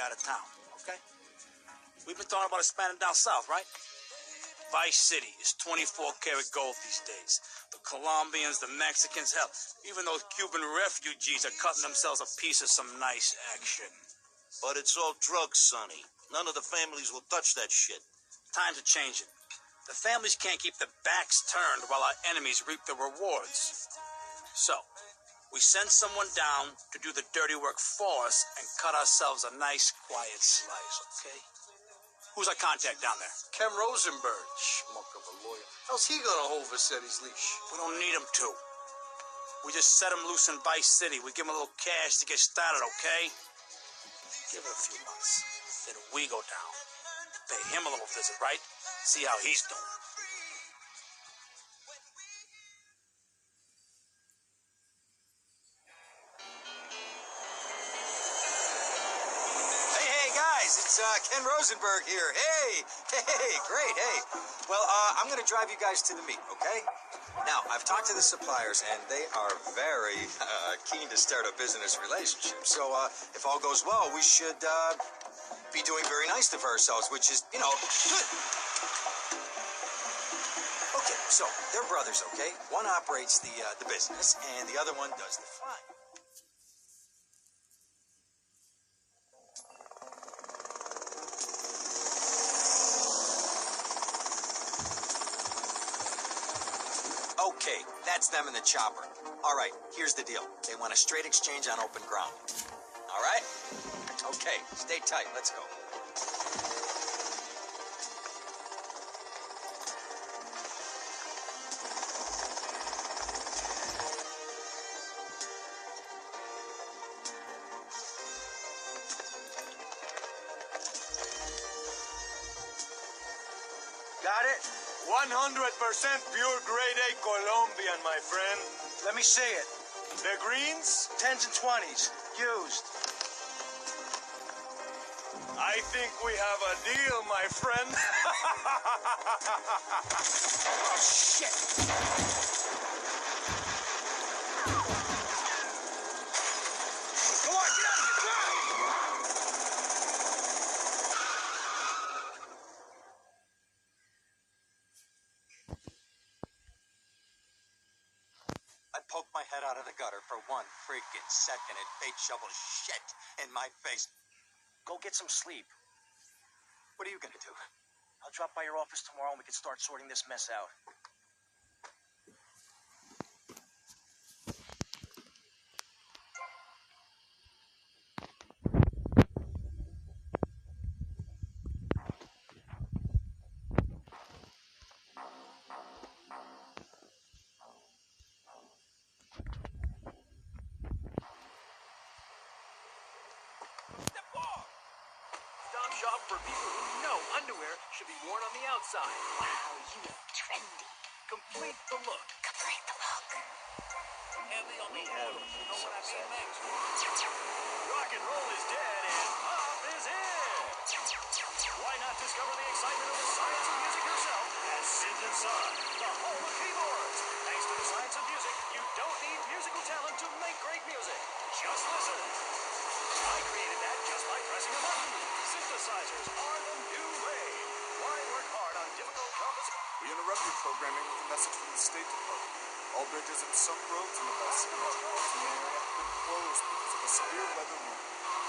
out of town, okay? We've been talking about expanding down south, right? Vice City is 24-karat gold these days. The Colombians, the Mexicans, hell, even those Cuban refugees are cutting themselves a piece of some nice action. But it's all drugs, Sonny. None of the families will touch that shit. Times are changing. The families can't keep their backs turned while our enemies reap the rewards. So, we send someone down to do the dirty work for us and cut ourselves a nice, quiet slice, okay? Who's our contact down there? Ken Rosenberg, schmuck of a lawyer. How's he gonna hold Vassetti's leash? We don't need him to. We just set him loose in Vice City. We give him a little cash to get started, okay? Give it a few months. Then we go down. Pay him a little visit, right? See how he's doing. It's Ken Rosenberg here. Hey, great, hey. Well, I'm going to drive you guys to the meet, okay? Now, I've talked to the suppliers, and they are very keen to start a business relationship. So, if all goes well, we should be doing very nicely for ourselves, which is, you know, good. Okay, so they're brothers, okay? One operates the business, and the other one does the flying. Okay, that's them in the chopper. All right, here's the deal. They want a straight exchange on open ground. All right? Okay, stay tight. Let's go. Got it? 100% pure grade A Colombian, my friend. Let me see it. The greens? 10s and 20s. Used. I think we have a deal, my friend. Oh, shit. Come on, get out of here. I poked my head out of the gutter for 1 freaking second and fate shoveled shit in my face. Go get some sleep. What are you gonna do? I'll drop by your office tomorrow and we can start sorting this mess out. Shop for people who know underwear should be worn on the outside. Wow, you look trendy. Complete the look. Complete the look. Heavy on the oils. You know what I mean, Max? Rock and roll is dead and pop is in. Why not discover the excitement of the science of music yourself at Synth & Son, the home of keyboards. Thanks to the science of music, you don't need musical talent to make great music. Just listen. I created that just by pressing a button. Synthesizers are the new wave. Why work hard on difficult composition? We interrupt your programming with a message from the State Department. All bridges and some roads in the West and East parts of the area have been closed because of a severe weather warning.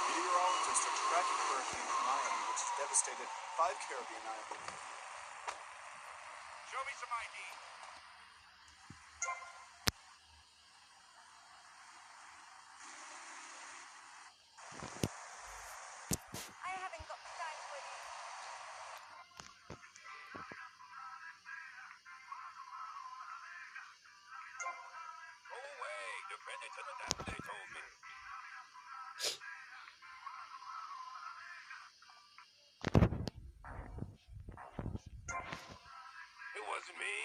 Meteorologists are tracking Hurricane Miami, which has devastated 5 Caribbean islands. Show me some ID. I haven't got time for you. Go away. Depending on the damn they told me. It wasn't me.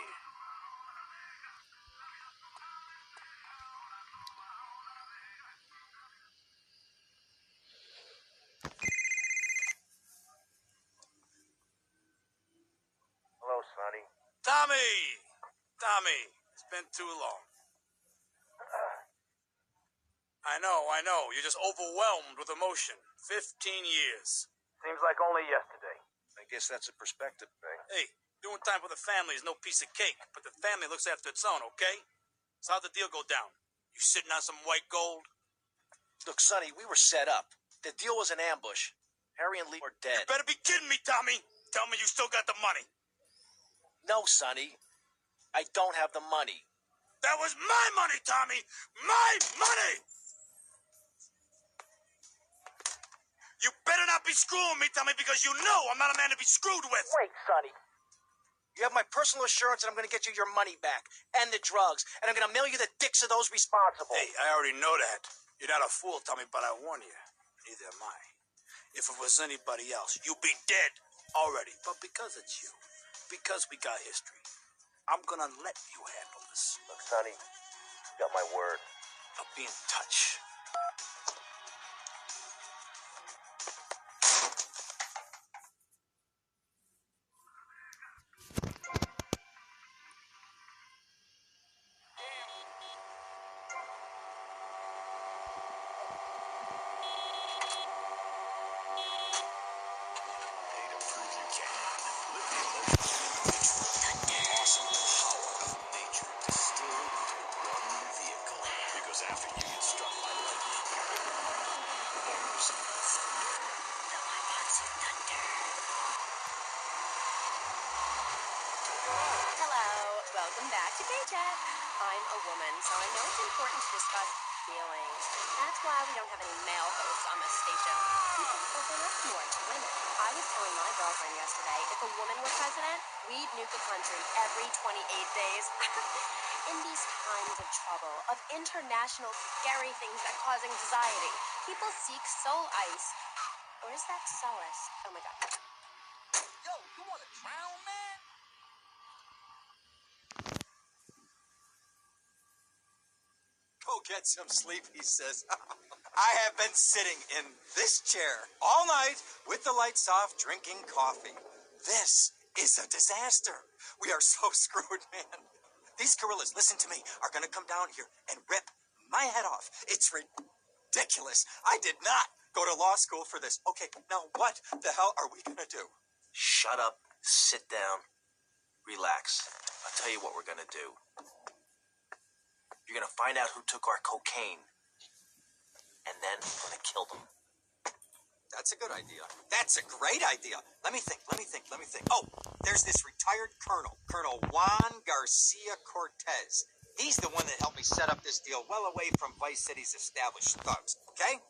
Hello, Sonny. Tommy, it's been too long. I know, you're just overwhelmed with emotion. 15 years. Seems like only yesterday. I guess that's a perspective thing. Hey, doing time for the family is no piece of cake, but the family looks after its own, okay? So how'd the deal go down? You sitting on some white gold? Look, Sonny, we were set up. The deal was an ambush. Harry and Lee were dead. You better be kidding me, Tommy. Tell me you still got the money. No, Sonny. I don't have the money. That was my money, Tommy! My money! You better not be screwing me, Tommy, because you know I'm not a man to be screwed with. Wait, Sonny. You have my personal assurance that I'm going to get you your money back and the drugs, and I'm going to mail you the dicks of those responsible. Hey, I already know that. You're not a fool, Tommy, but I warn you. Neither am I. If it was anybody else, you'd be dead already. But because it's you, because we got history, I'm going to let you handle this. Look, Sonny, you got my word. I'll be in touch. Welcome back to Paycheck. I'm a woman, so I know it's important to discuss feelings. That's why we don't have any male hosts on this station. People open up more to women. I was telling my girlfriend yesterday, if a woman were president, we'd nuke the country every 28 days. In these times of trouble, of international scary things that cause anxiety, people seek soul ice. Or is that solace? Oh my god. Yo, you wanna drown, man? Go get some sleep, he says. I have been sitting in this chair all night with the lights off, drinking coffee. This is a disaster. We are so screwed, man. These gorillas, listen to me, are going to come down here and rip my head off. It's ridiculous. I did not go to law school for this. Okay, now what the hell are we going to do? Shut up, sit down, relax. I'll tell you what we're going to do. You're going to find out who took our cocaine, and then I'm going to kill them. That's a good idea. That's a great idea. Let me think. Oh, there's this retired colonel, Colonel Juan Garcia Cortez. He's the one that helped me set up this deal well away from Vice City's established thugs, okay?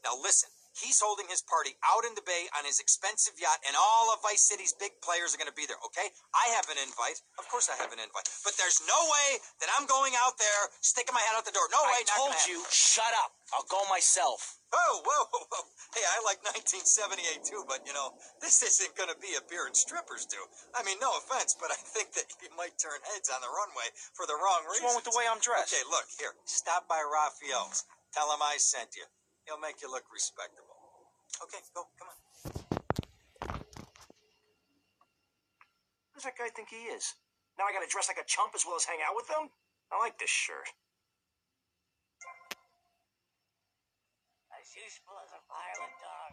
Now listen, he's holding his party out in the bay on his expensive yacht, and all of Vice City's big players are going to be there, okay? I have an invite. Of course I have an invite. But there's no way that I'm going out there sticking my head out the door. No way. I told you, shut up. I'll go myself. Whoa. Hey, I like 1978 too, but you know, this isn't going to be a beer and strippers do. I mean, no offense, but I think that you might turn heads on the runway for the wrong reasons. What's wrong with the way I'm dressed? Okay, look, here. Stop by Raphael's. Tell him I sent you. He'll make you look respectable. Okay, go. Come on. Who does that guy think he is? Now I got to dress like a chump as well as hang out with them? I like this shirt. As useful as a violent dog.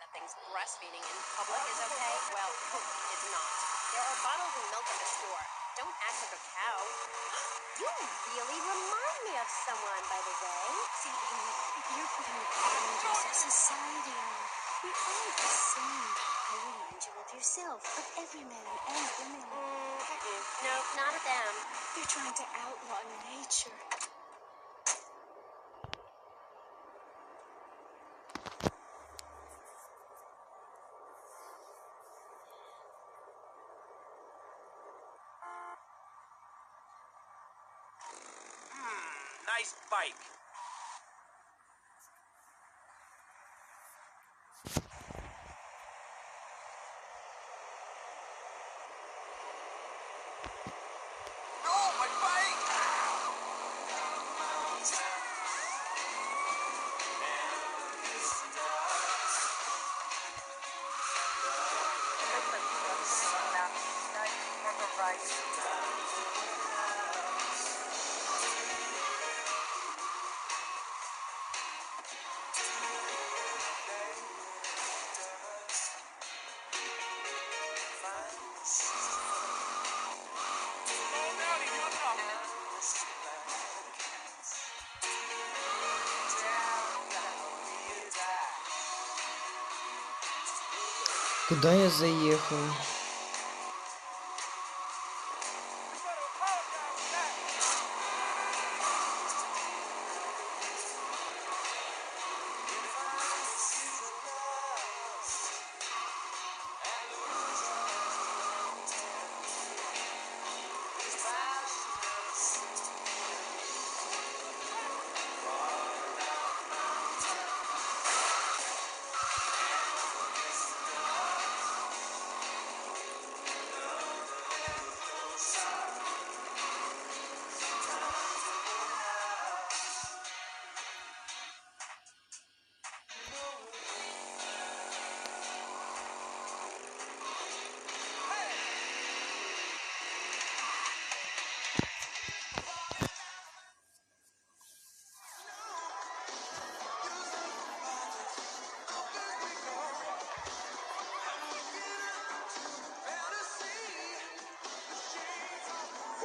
That thinks breastfeeding in public is okay? Well, it's not. There are bottles of milk at the store. Don't act like a cow. You really remind me of someone, by the way. See, you're putting the boundaries of society on. We're all the same. I remind you of yourself, of every man and woman. No, not of them. You're trying to outlaw nature. Nice bike. No, my bike! Куда я заехал?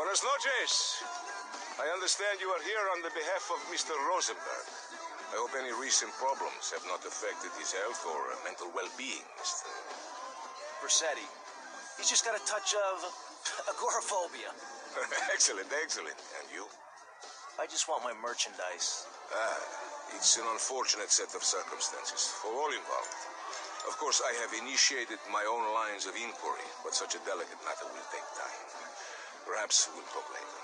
Buenas noches. I understand you are here on the behalf of Mr. Rosenberg. I hope any recent problems have not affected his health or mental well-being, Mr. Versetti. He's just got a touch of agoraphobia. Excellent, excellent. And you? I just want my merchandise. It's an unfortunate set of circumstances for all involved. Of course, I have initiated my own lines of inquiry, but such a delicate matter will take time. Perhaps we'll talk later.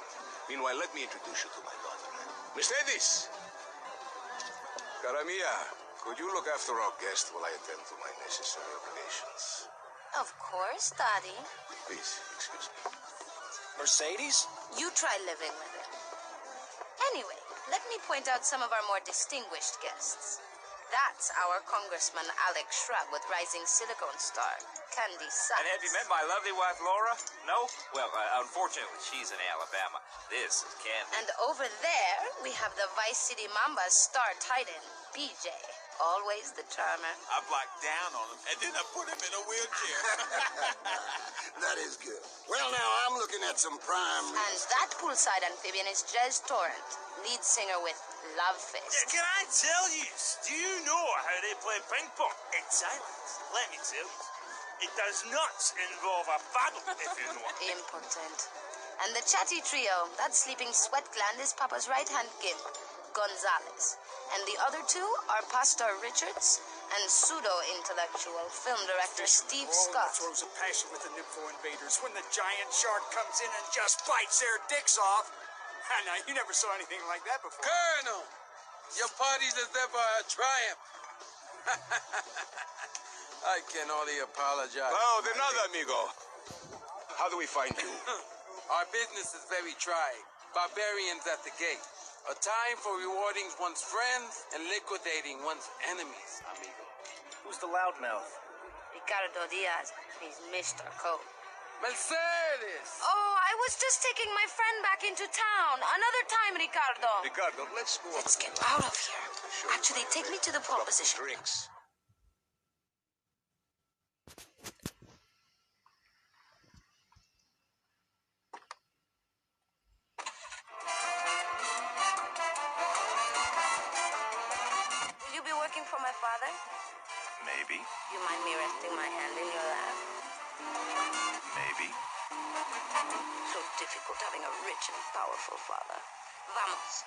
Meanwhile, let me introduce you to my daughter. Miss Edis! Cara mia, could you look after our guest while I attend to my necessary obligations? Of course, Daddy. Please, excuse me. Mercedes? You try living with it. Anyway, let me point out some of our more distinguished guests. That's our Congressman Alex Shrub with rising silicone star, Candy Sachs. And have you met my lovely wife, Laura? No? Well, unfortunately, she's in Alabama. This is Candy. And over there, we have the Vice City Mamba's star titan, BJ. Always the charmer. I blocked down on him, and then I put him in a wheelchair. That is good. Well, now, I'm looking at some prime... And that poolside amphibian is Jez Torrent, lead singer with Love Fist. Can I tell you, do you know how they play ping pong? In silence. Let me tell you. It does not involve a paddle, if you know what I mean. Impotent. And the chatty trio, that sleeping sweat gland is Papa's right-hand gimp, Gonzalez. And the other two are Pastor Richards and pseudo-intellectual film director Steve Scott. Throws a passion with the Nympho invaders when the giant shark comes in and just bites their dicks off. Now, you never saw anything like that before. Colonel, your parties is ever a triumph. I can only apologize. Oh, de nada, amigo. How do we find you? Our business is very trying. Barbarians at the gate. A time for rewarding one's friends and liquidating one's enemies, amigo. Who's the loudmouth? Ricardo Diaz. He's Mr. Cole. Mercedes! Oh, I was just taking my friend back into town. Another time, Ricardo. Ricardo, let's go. Let's get out of here. Actually, take me to the pole position. Drinks. Will you be working for my father? Maybe. You mind me resting my hand in your lap? Maybe. So difficult having a rich and powerful father. Vamos.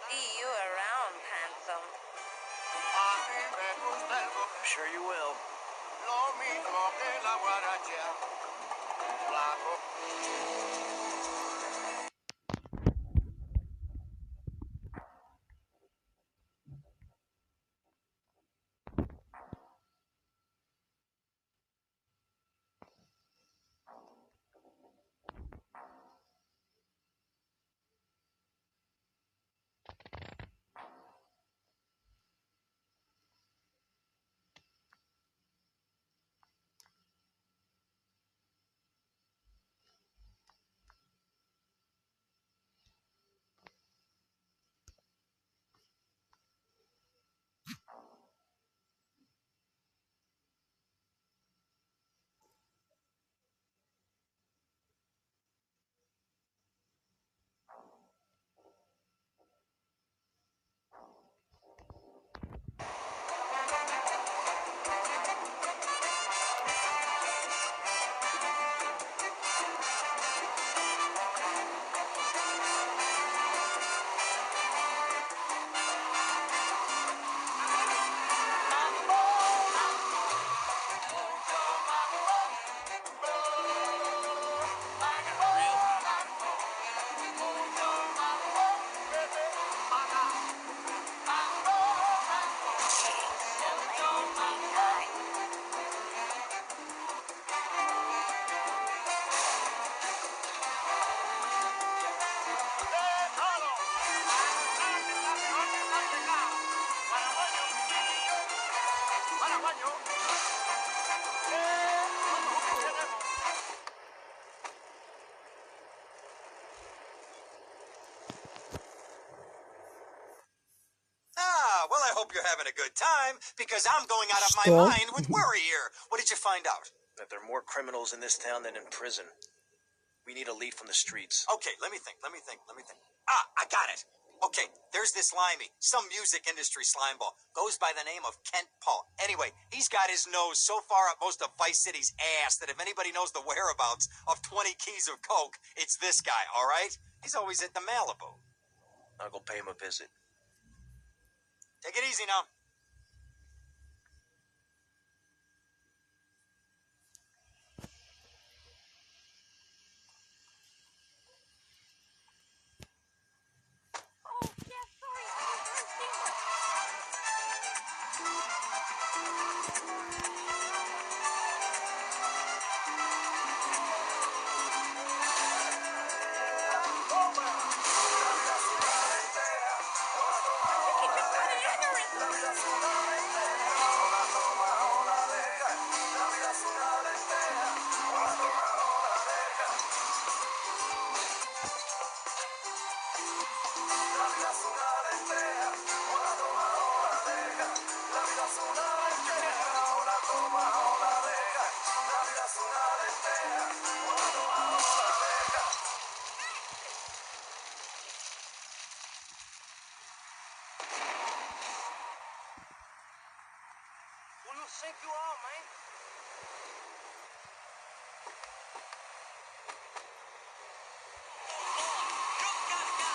See you around, handsome. I'm sure you will. hope you're having a good time, because I'm going out of my Что? mind with worry here. What did you find out? That there are more criminals in this town than in prison. We need a lead from the streets. Okay, let me think. Ah, I got it. Okay, there's this limey, some music industry slimeball. Goes by the name of Kent Paul. Anyway, he's got his nose so far up most of Vice City's ass that if anybody knows the whereabouts of 20 keys of coke, it's this guy, all right? He's always at the Malibu. I'll go pay him a visit. Take it easy now.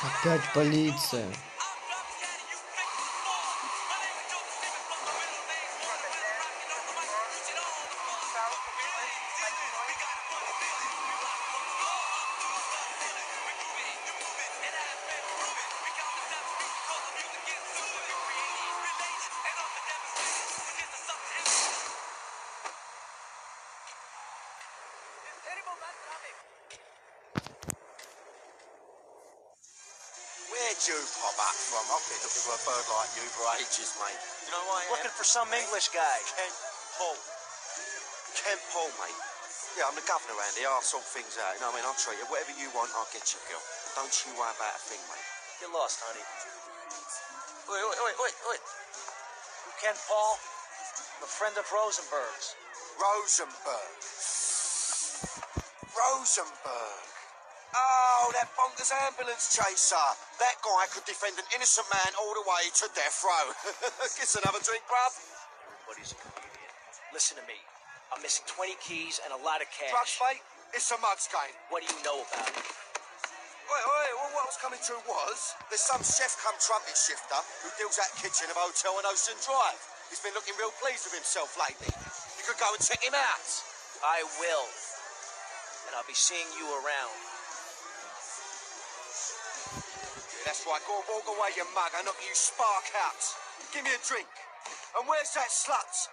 Опять полиция. Where'd you pop up from? I've been looking for a bird like you for ages, mate. You know who I am? Looking for some English guy. Kent Paul. Kent Paul, mate. Yeah, I'm the governor around here. I'll sort things out. You know what I mean? I'll treat you. Whatever you want, I'll get you, girl. Don't you worry about a thing, mate. Get lost, honey. Wait. You Ken Paul? I'm a friend of Rosenberg's. Rosenberg. Oh, that bonkers ambulance chaser. That guy could defend an innocent man all the way to death row. Get another drink, bruv. Everybody's a comedian. Listen to me. I'm missing 20 keys and a lot of cash. Drugs, mate? It's a mug's game. What do you know about it? Wait, well, what I was coming to was, there's some chef come trumpet shifter who deals at kitchen of a hotel on Ocean Drive. He's been looking real pleased with himself lately. You could go and check him out. I will. And I'll be seeing you around. That's right, go and walk away, you mug. I knock you spark out. Give me a drink. And where's that slut?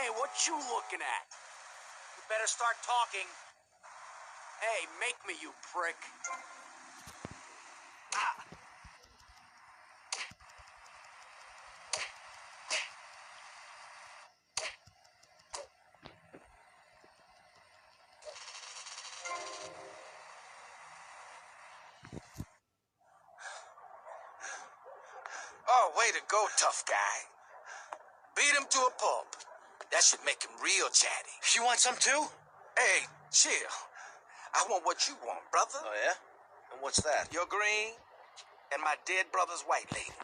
Hey, what you looking at? You better start talking. Hey, make me, you prick. Ah. Oh, way to go, tough guy. Beat him to a pulp. That should make him real chatty. You want some too? Hey, chill. I want what you want, brother. Oh, yeah? And what's that? You're green, and my dead brother's white lady.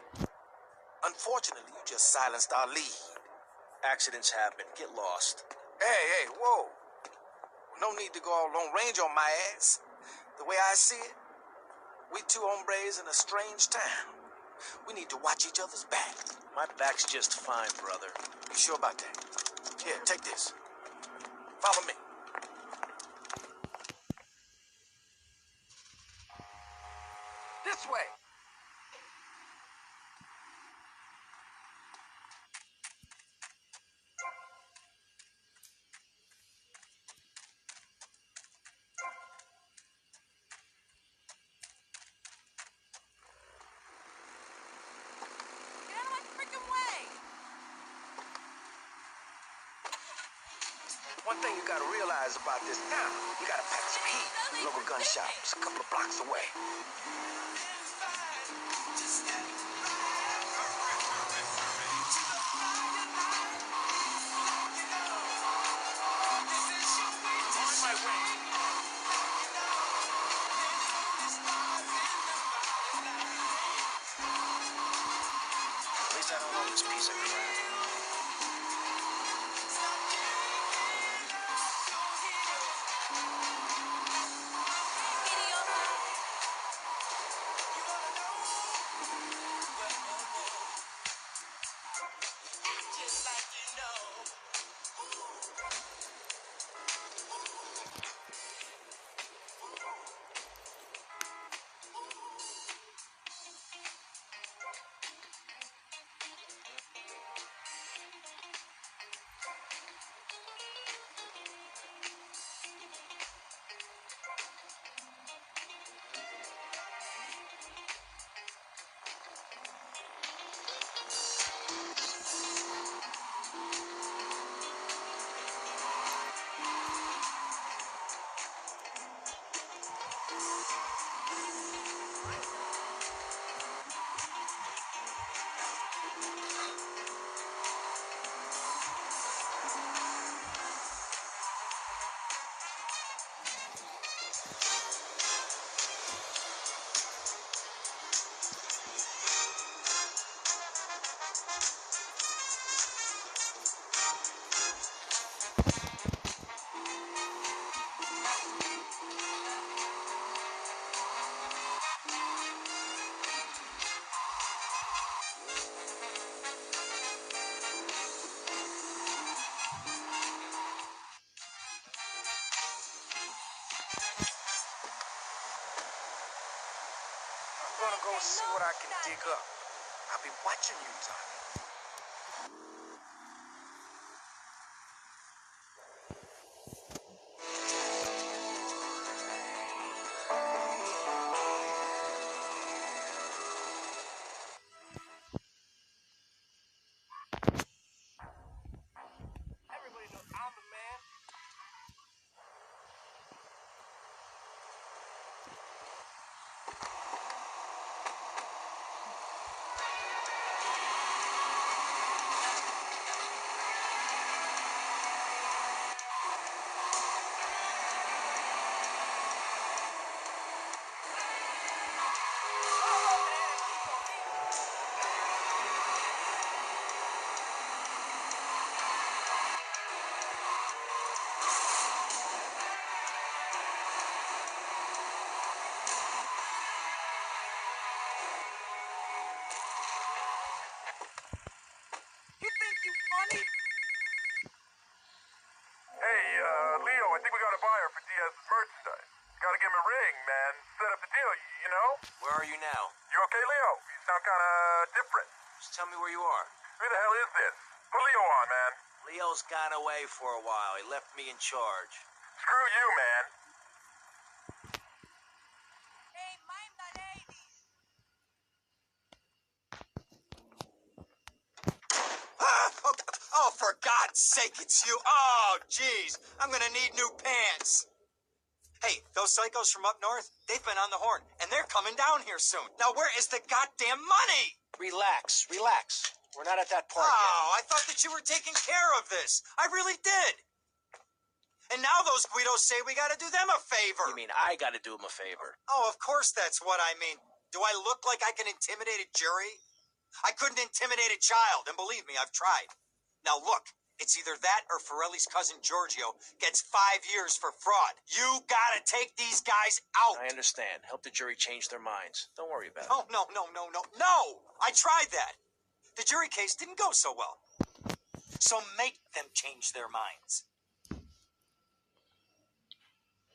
Unfortunately, you just silenced our lead. Accidents happen. Get lost. Hey, whoa. No need to go all Lone Ranger on my ass. The way I see it, we two hombres in a strange town. We need to watch each other's back. My back's just fine, brother. You sure about that? Here, take this. Follow me. This way. One thing you gotta realize about this town, you gotta pack some heat. Local gun shops, a couple of blocks away. At least I don't own this piece of crap. I'm gonna go see what I can dig up. I'll be watching you, Tommy. Everybody knows I'm the man. Leo, I think we got a buyer for Diaz's merchandise. Gotta give him a ring, man. Set up the deal, you know? Where are you now? You okay, Leo? You sound kinda different. Just tell me where you are. Who the hell is this? Put Leo on, man. Leo's gone away for a while. He left me in charge. Screw you, man. Hey, mind the ladies. Oh, for God's sake, it's you. Oh, jeez. I'm gonna need new pants. Hey, those psychos from up north, they've been on the horn, and they're coming down here soon. Now, where is the goddamn money? Relax. We're not at that point yet. Oh, I thought that you were taking care of this. I really did. And now those Guidos say we gotta do them a favor. You mean I gotta do him a favor? Oh, of course that's what I mean. Do I look like I can intimidate a jury? I couldn't intimidate a child, and believe me, I've tried. Now look, it's either that or Forelli's cousin Giorgio gets 5 years for fraud. You gotta take these guys out. I understand. Help the jury change their minds. Don't worry about it. No. No! I tried that. The jury case didn't go so well. So make them change their minds.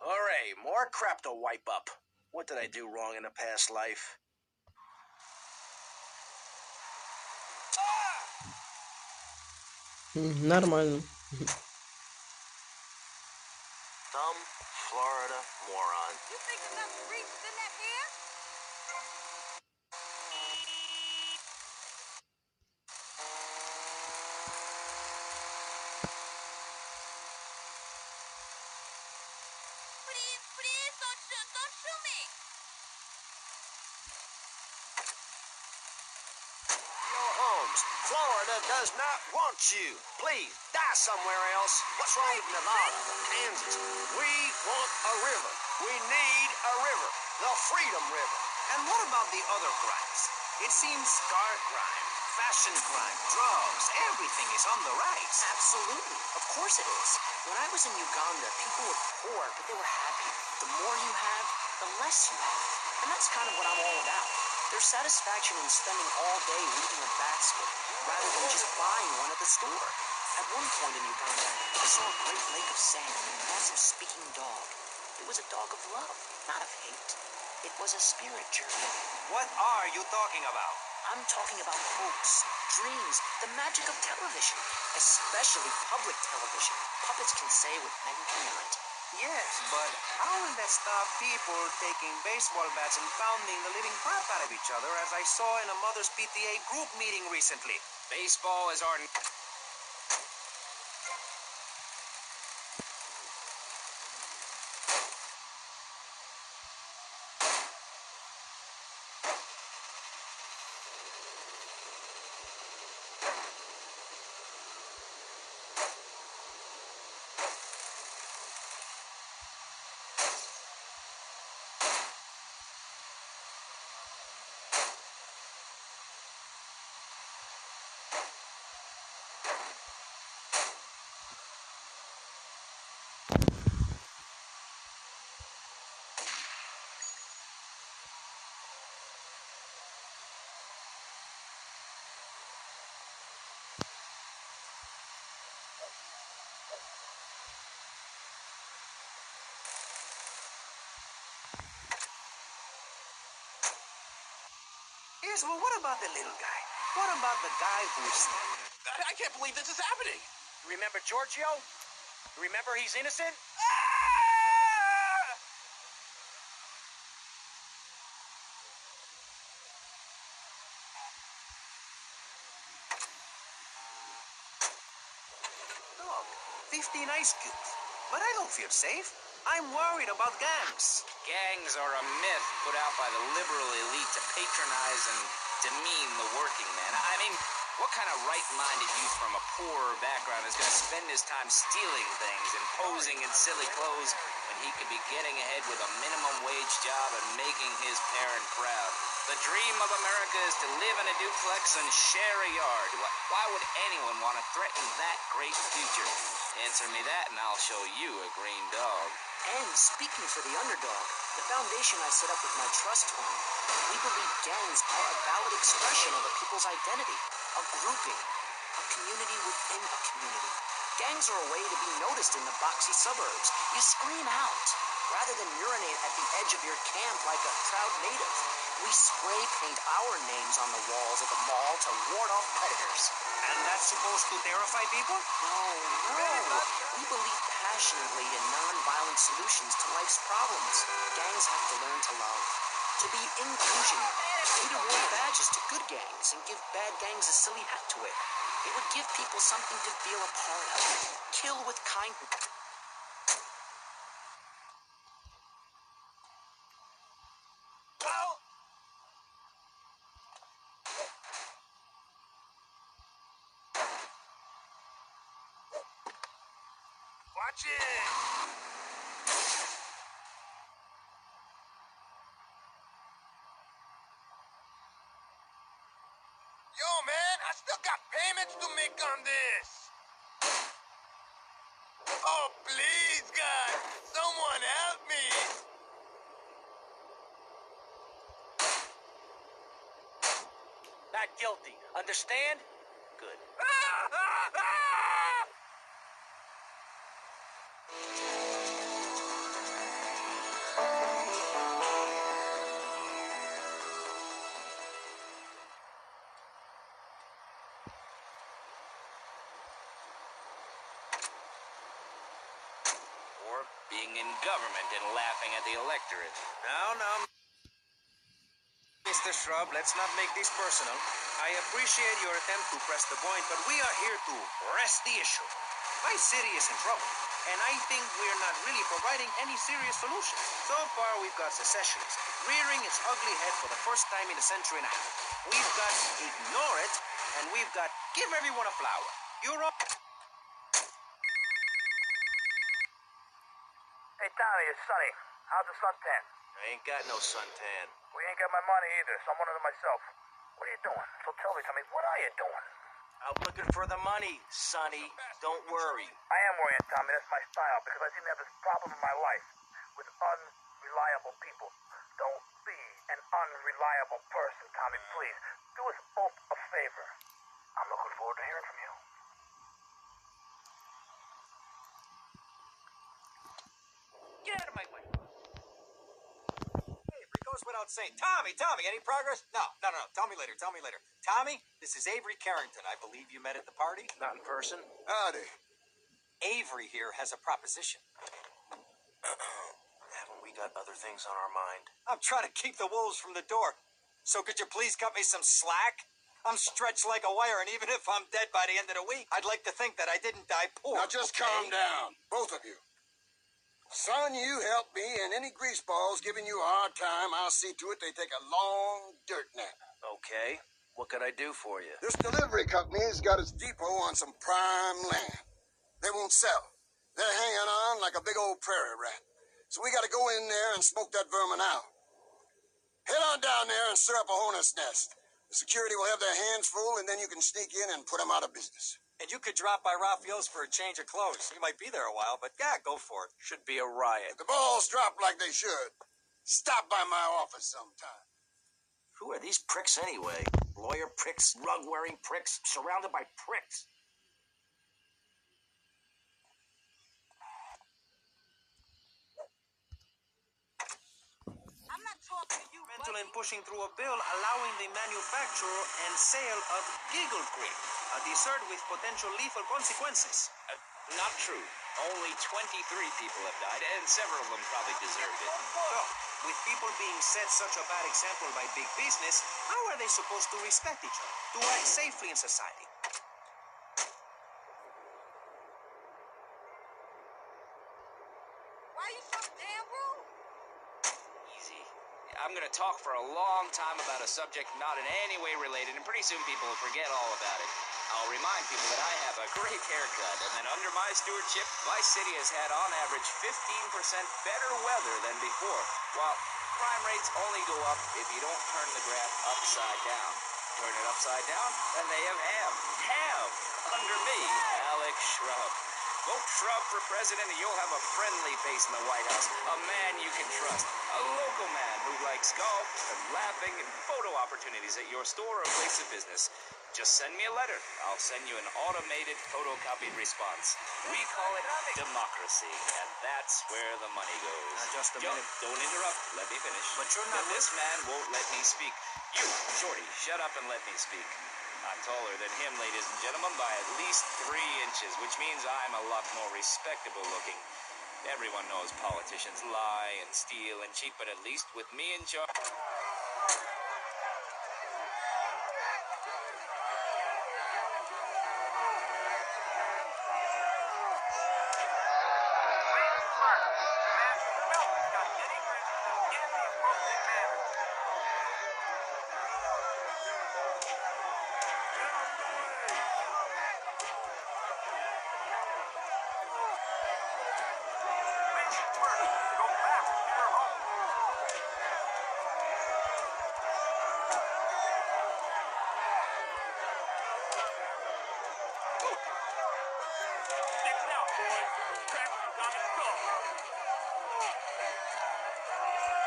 Alright, more crap to wipe up. What did I do wrong in a past life? Нормально. Dumb Florida moron. You think enough reason in that here? Please, don't shoot me. Holmes, Florida does not want you. Please, die somewhere else. What's wrong with Nevada, Kansas? We want a river. We need a river. The Freedom River. And what about the other crimes? It seems car crime, fashion crime, drugs, everything is on the rise. Absolutely. Of course it is. When I was in Uganda, people were poor, but they were happy. The more you have, the less you have. And that's kind of what I'm all about. There's satisfaction in spending all day weaving a basket rather than just buying one at the store. At one point in Uganda, I saw a great lake of sand and a massive speaking dog. It was a dog of love, not of hate. It was a spirit journey. What are you talking about? I'm talking about hopes, dreams, the magic of television, especially public television. Puppets can say what men cannot. Yes, but how will that stop people taking baseball bats and pounding the living crap out of each other, as I saw in a Mother's PTA group meeting recently? Baseball is our... Yes, well, what about the little guy? What about the guy who's... I can't believe this is happening. Remember Giorgio? Remember he's innocent? Look, 15 ice cubes. But I don't feel safe. I'm worried about gangs. Gangs are a myth put out by the liberal elite to patronize and demean the working man. I mean, what kind of right-minded youth from a poorer background is going to spend his time stealing things and posing in silly clothes when he could be getting ahead with a minimum wage job and making his parent proud? The dream of America is to live in a duplex and share a yard. Why would anyone want to threaten that great future? Answer me that and I'll show you a green dog. And speaking for the underdog, the foundation I set up with my trust fund, we believe gangs are a valid expression of a people's identity, a grouping, a community within a community. Gangs are a way to be noticed in the boxy suburbs. You scream out, rather than urinate at the edge of your camp like a proud native. We spray paint our names on the walls of the mall to ward off predators. And that's supposed to terrify people? No. We believe passionately in non-violent solutions to life's problems. Gangs have to learn to love, to be inclusionary. We'd award badges to good gangs and give bad gangs a silly hat to wear. It would give people something to feel a part of. Kill with kindness. Watch it! not guilty. Understand? Good. Or being in government and laughing at the electorate. Now, Mr. Shrub, let's not make this personal. I appreciate your attempt to press the point, but we are here to rest the issue. My city is in trouble, and I think we're not really providing any serious solution. So far, we've got secessionism rearing its ugly head for the first time in a century and a half. We've got ignore it, and we've got give everyone a flower. You're up. Hey, Tommy, it's Sonny. How's the suntan? I ain't got no suntan. We ain't got my money either, so I'm wondering to myself. What are you doing? So tell me, Tommy, what are you doing? I'm looking for the money, Sonny. Don't worry. I am worrying, Tommy. That's my style, because I seem to have this problem in my life with unreliable people. Don't be an unreliable person, Tommy, please. Do us both a favor. I'm looking forward to hearing from you. Get out of my way. Hey, it goes without saying. Tommy, any progress? No. Tell me later. Tommy, this is Avery Carrington. I believe you met at the party? Not in person. Howdy. Avery here has a proposition. Haven't we got other things on our mind? I'm trying to keep the wolves from the door. So could you please cut me some slack? I'm stretched like a wire, and even if I'm dead by the end of the week, I'd like to think that I didn't die poor. Now just calm down, both of you. Son, you help me, and any greaseballs giving you a hard time, I'll see to it they take a long dirt nap. Okay. What could I do for you? This delivery company's got its depot on some prime land. They won't sell. They're hanging on like a big old prairie rat. So we gotta go in there and smoke that vermin out. Head on down there and stir up a hornet's nest. The security will have their hands full, and then you can sneak in and put them out of business. And you could drop by Raphael's for a change of clothes. You might be there a while, but yeah, go for it. Should be a riot. If the balls drop like they should, stop by my office sometime. Who are these pricks anyway? Lawyer pricks, rug-wearing pricks, surrounded by pricks. I'm not talking to you, Mental in pushing through a bill allowing the manufacture and sale of Giggle Cream, a dessert with potential lethal consequences. Not true. Only 23 people have died, and several of them probably deserved it. So, with people being set such a bad example by big business, how are they supposed to respect each other, to act safely in society? Why are you so damn rude? Easy. I'm gonna talk for a long time about a subject not in any way related, and pretty soon people will forget all about it. I'll remind people that I have a great haircut, and that under my stewardship, my city has had on average 15% better weather than before, while crime rates only go up if you don't turn the graph upside down. Turn it upside down, and they have under me, Alex Shrub. Vote Shrub for president, and you'll have a friendly face in the White House, a man you can trust, a local man who likes golf and laughing and photo opportunities at your store or place of business. Just send me a letter. I'll send you an automated photocopied response. We call it democracy, and that's where the money goes. Now, just a minute. Don't interrupt. Let me finish. But you're not... This man won't let me speak. You, Shorty, shut up and let me speak. I'm taller than him, ladies and gentlemen, by at least 3 inches, which means I'm a lot more respectable looking. Everyone knows politicians lie and steal and cheat, but at least with me in charge...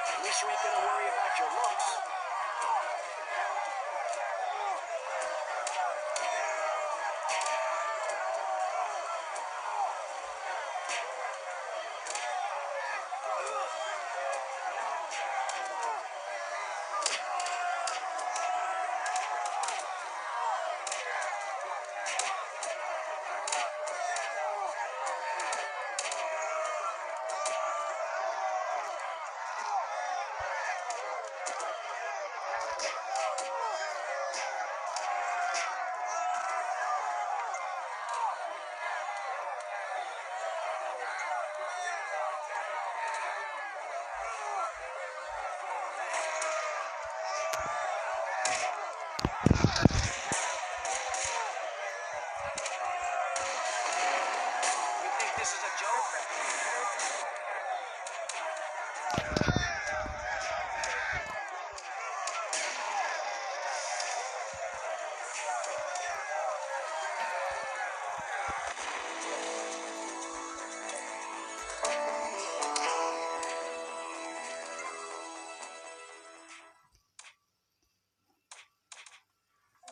At least you ain't gonna worry about your looks.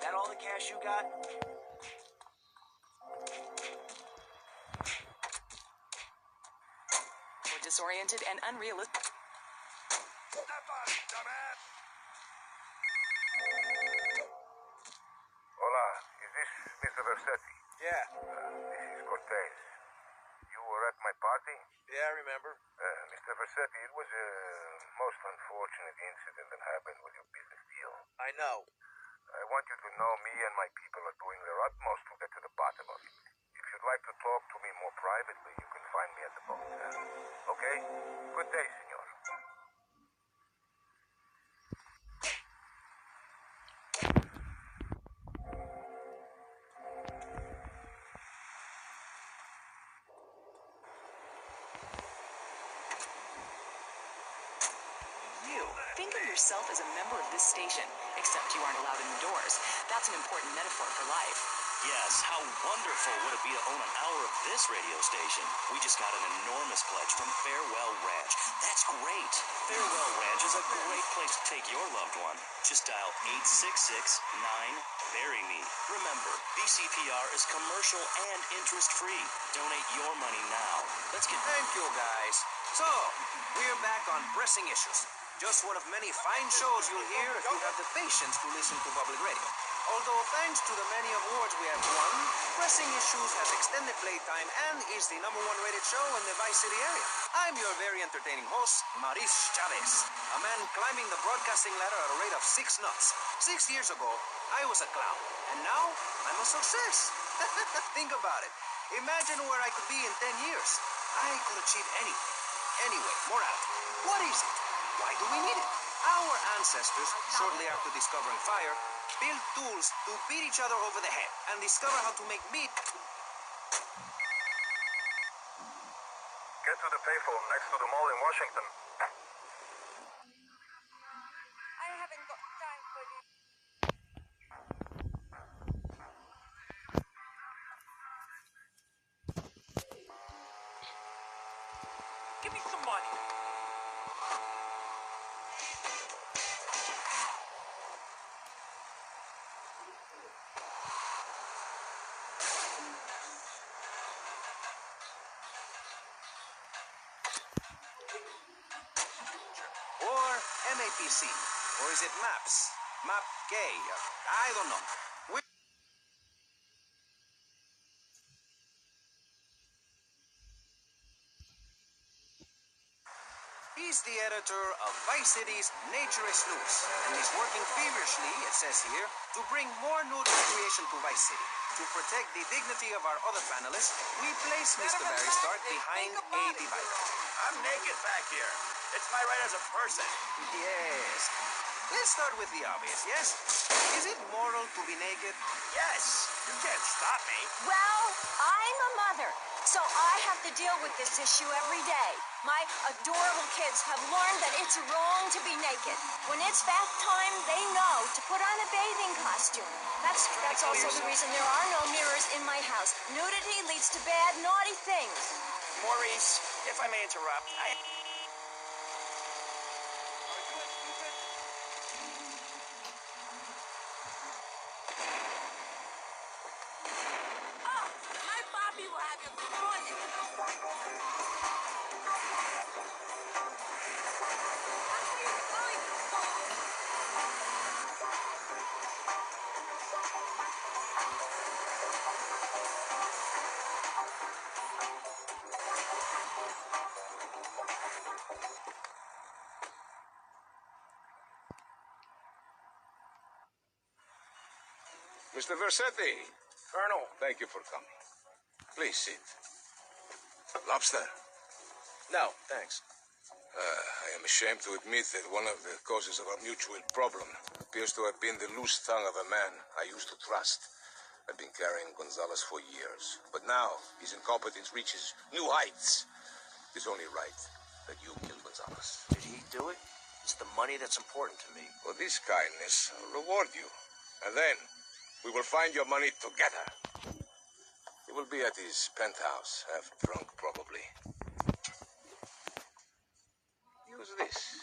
That all the cash you got? We're disoriented and unrealistic. Hola, is this Mr. Versetti? Yeah. This is Cortez. You were at my party? Yeah, I remember. Mr. Versetti, it was a most unfortunate incident that happened with your business deal. I know. I want you to know me and my people are doing their utmost to get to the bottom of it. If you'd like to talk to me more privately, you can find me at the boat. Okay? Good day, senor. You think of yourself as a member of this station, except you aren't allowed indoors. That's an important metaphor for life. Yes, how wonderful would it be to own an hour of this radio station? We just got an enormous pledge from Farewell Ranch. That's great. Farewell Ranch is a great place to take your loved one. Just dial 866-9-BURY-ME. Remember, BCPR is commercial and interest-free. Donate your money now. Let's get... Thank you, guys. So, we're back on pressing issues. Just one of many fine shows you'll hear if you have the patience to listen to public radio. Although thanks to the many awards we have won, Pressing Issues has extended playtime and is the #1 rated show in the Vice City area. I'm your very entertaining host, Maurice Chavez, a man climbing the broadcasting ladder at a rate of 6 knots. 6 years ago, I was a clown, and now I'm a success. Think about it. Imagine where I could be in 10 years. I could achieve anything. Anyway, morality. What is it? Why do we need it? Our ancestors, shortly after discovering fire, built tools to beat each other over the head and discover how to make meat. Get to the payphone next to the mall in Washington. I haven't got time for this. Give me some money. Or MAPC. Or is it MAPS? Map gay? I don't know. He's the editor of Vice City's Nature is News, and he's working feverishly, it says here, to bring more nude recreation to Vice City. To protect the dignity of our other panelists, we place Mr. Barry Stark behind a divider. I'm naked back here. It's my right as a person. Yes. Let's start with the obvious, yes? Is it moral to be naked? Yes. You can't stop me. Well, I'm a mother, so I have to deal with this issue every day. My adorable kids have learned that it's wrong to be naked. When it's bath time, they know to put on a bathing costume. That's also the reason there are no mirrors in my house. Nudity leads to bad, naughty things. Maurice, if I may interrupt, My Bobby will have you morning. Mr. Versetti. Colonel. Thank you for coming. Please sit. Lobster? No, thanks. I am ashamed to admit that one of the causes of our mutual problem appears to have been the loose tongue of a man I used to trust. I've been carrying Gonzalez for years, but now his incompetence reaches new heights. It's only right that you kill Gonzalez. Did he do it? It's the money that's important to me. For this kindness, I'll reward you. And then, we will find your money together. He will be at his penthouse, half drunk probably. Use this.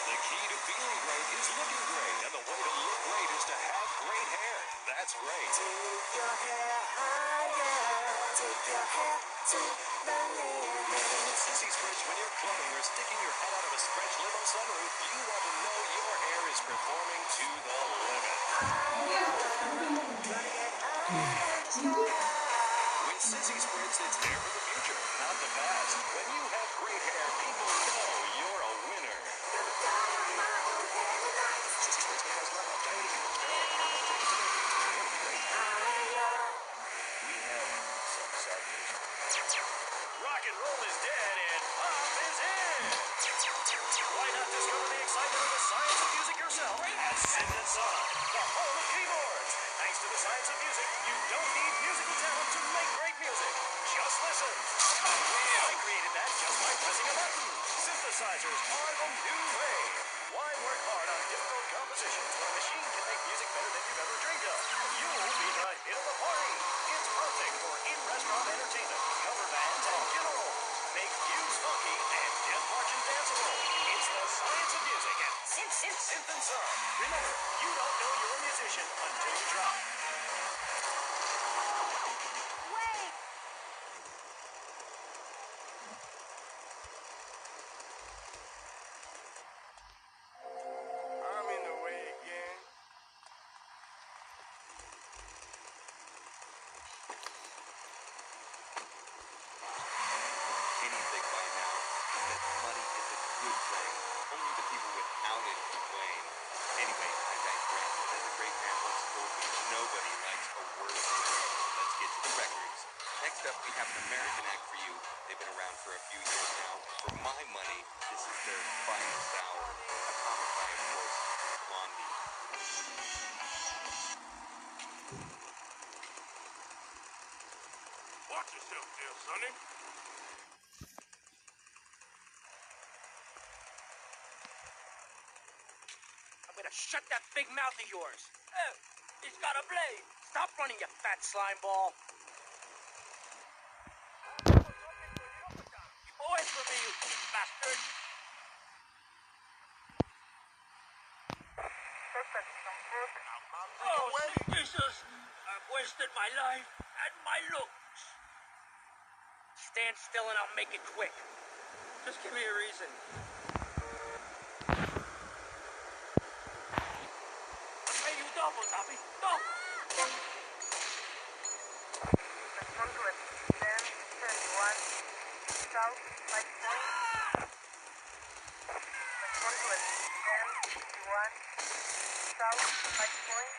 The key to feeling great is looking great, and the way to look great is to have great hair. That's great. Take your hair higher. Take your hair to the limit. Sissy Spritz, when you're clubbing or sticking your head out of a stretch limo sunroof, you want to know your hair is performing to the limit. With Sissy Spritz, it's hair for the future, not the past. When you have great hair, people know you're a winner. Sissy Spritz may cause runoff, diabetes, and we have some sarcasm. Rock and roll is dead and pop is in. Why not discover the excitement of the science of music yourself at Synth & Son, the home of keyboards. Thanks to the science of music, you don't need musical talent to make great music. Just listen. I created that just by pressing a button. Synthesizers are the new way. Why work hard on difficult compositions when a machine can make music better than you've ever dreamed of? You'll be the hit of the party. It's perfect for in-restaurant entertainment, cover bands, and general. Make views funky and death marching danceable. It's the science of music at Synth & Son. Remember, you don't know you're a musician until you try. Wait! I'm in the way again. Anything by now that money is a good thing. Only the people without it complain. Anyway, I digress. As a great man once told me, nobody likes a worse hero. Let's get to the records. Next up, we have an American act for you. They've been around for a few years now. For my money, this is their finest hour. Atomic by, of course, Blondie. Watch yourself there, Sonny. I'm gonna shut that big mouth of yours. Oh, he's got a blade. Stop running, you fat slime ball. Away from me, you bastard. Oh, Jesus! I've wasted my life and my looks. Stand still and I'll make it quick. Just give me a reason. I'll pay you double, Dobby. Double! South, Light Point. South, Light Point.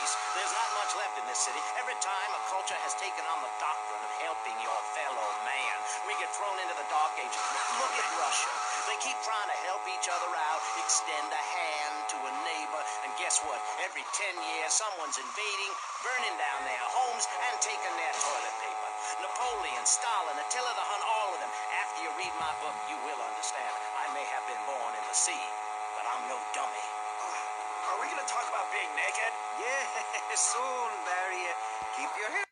please. There's not much left in this city. Every time a culture has taken on the doctrine of helping your fellow man, we get thrown into the dark ages. Look at Russia. They keep trying to help each other out, extend a hand to a neighbor, and guess what? Every 10 years, someone's invading, burning down their homes, and taking their toilet paper. Napoleon, Stalin, Attila the Hun, all of them. After you read my book, you will understand. I may have been born in the sea, but I'm no dummy. Are we gonna talk about being naked? Yeah, soon, Barry. Keep your hair.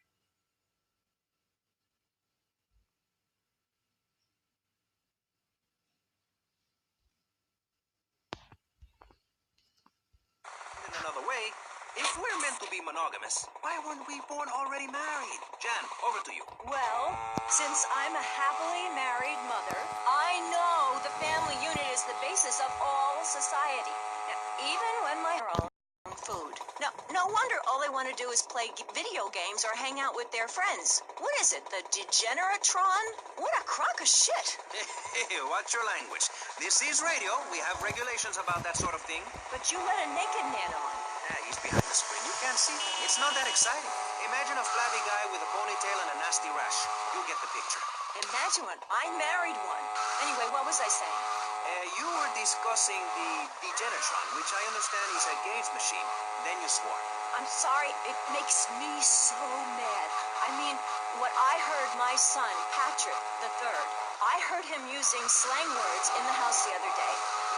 In another way, if we're meant to be monogamous, why weren't we born already married? Jan, over to you. Well, since I'm a happily married mother, I know the family unit is the basis of all society. Now, even when my own food. No wonder all they want to do is play video games or hang out with their friends. What is it, the Degeneratron? What a crock of shit. Hey, watch your language. This is radio. We have regulations about that sort of thing. But you let a naked man on. Yeah, he's behind the screen. You can't see. It's not that exciting. Imagine a flabby guy with a ponytail and a nasty rash. You'll get the picture. Imagine one. I married one. Anyway, what was I saying? You were discussing the Degenatron, which I understand is a games machine. Then you swore. I'm sorry, it makes me so mad. I mean, what I heard my son, Patrick III, I heard him using slang words in the house the other day.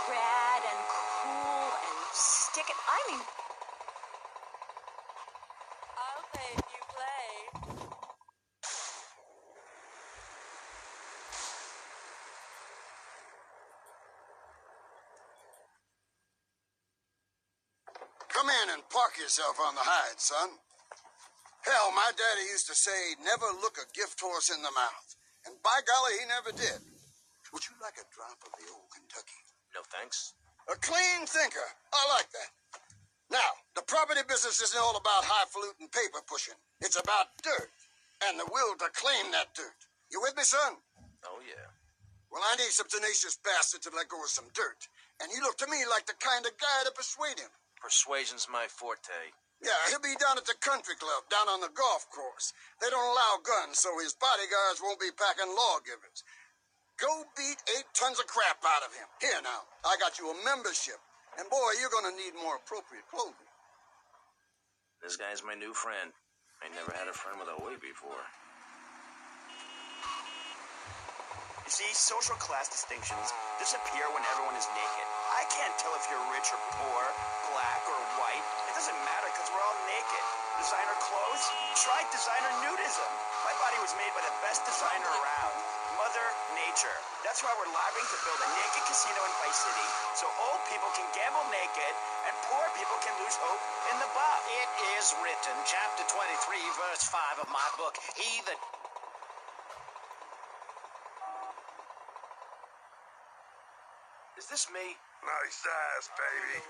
Rad and cool and stick it. I mean... I'll play if you play. Come in and park yourself on the hide, son. Hell, my daddy used to say, never look a gift horse in the mouth. And by golly, he never did. Would you like a drop of the old Kentucky? No thanks. A clean thinker. I like that. Now, the property business isn't all about highfalutin paper pushing. It's about dirt and the will to claim that dirt. You with me, son? Oh, yeah. Well, I need some tenacious bastard to let go of some dirt. And you look to me like the kind of guy to persuade him. Persuasion's my forte. Yeah, he'll be down at the country club, down on the golf course. They don't allow guns, so his bodyguards won't be packing lawgivers. Go beat 8 tons of crap out of him. Here now, I got you a membership. And boy, you're gonna need more appropriate clothing. This guy's my new friend. I never had a friend with a way before. You see, social class distinctions disappear when everyone is naked. I can't tell if you're rich or poor, black or white. It doesn't matter because we're all naked. Designer clothes? Try designer nudism. My body was made by the best designer around, Mother Nature. That's why we're lobbying to build a naked casino in Vice City so old people can gamble naked and poor people can lose hope in the buff. It is written, chapter 23, verse 5 of my book. He that... Is this me? Nice ass, baby.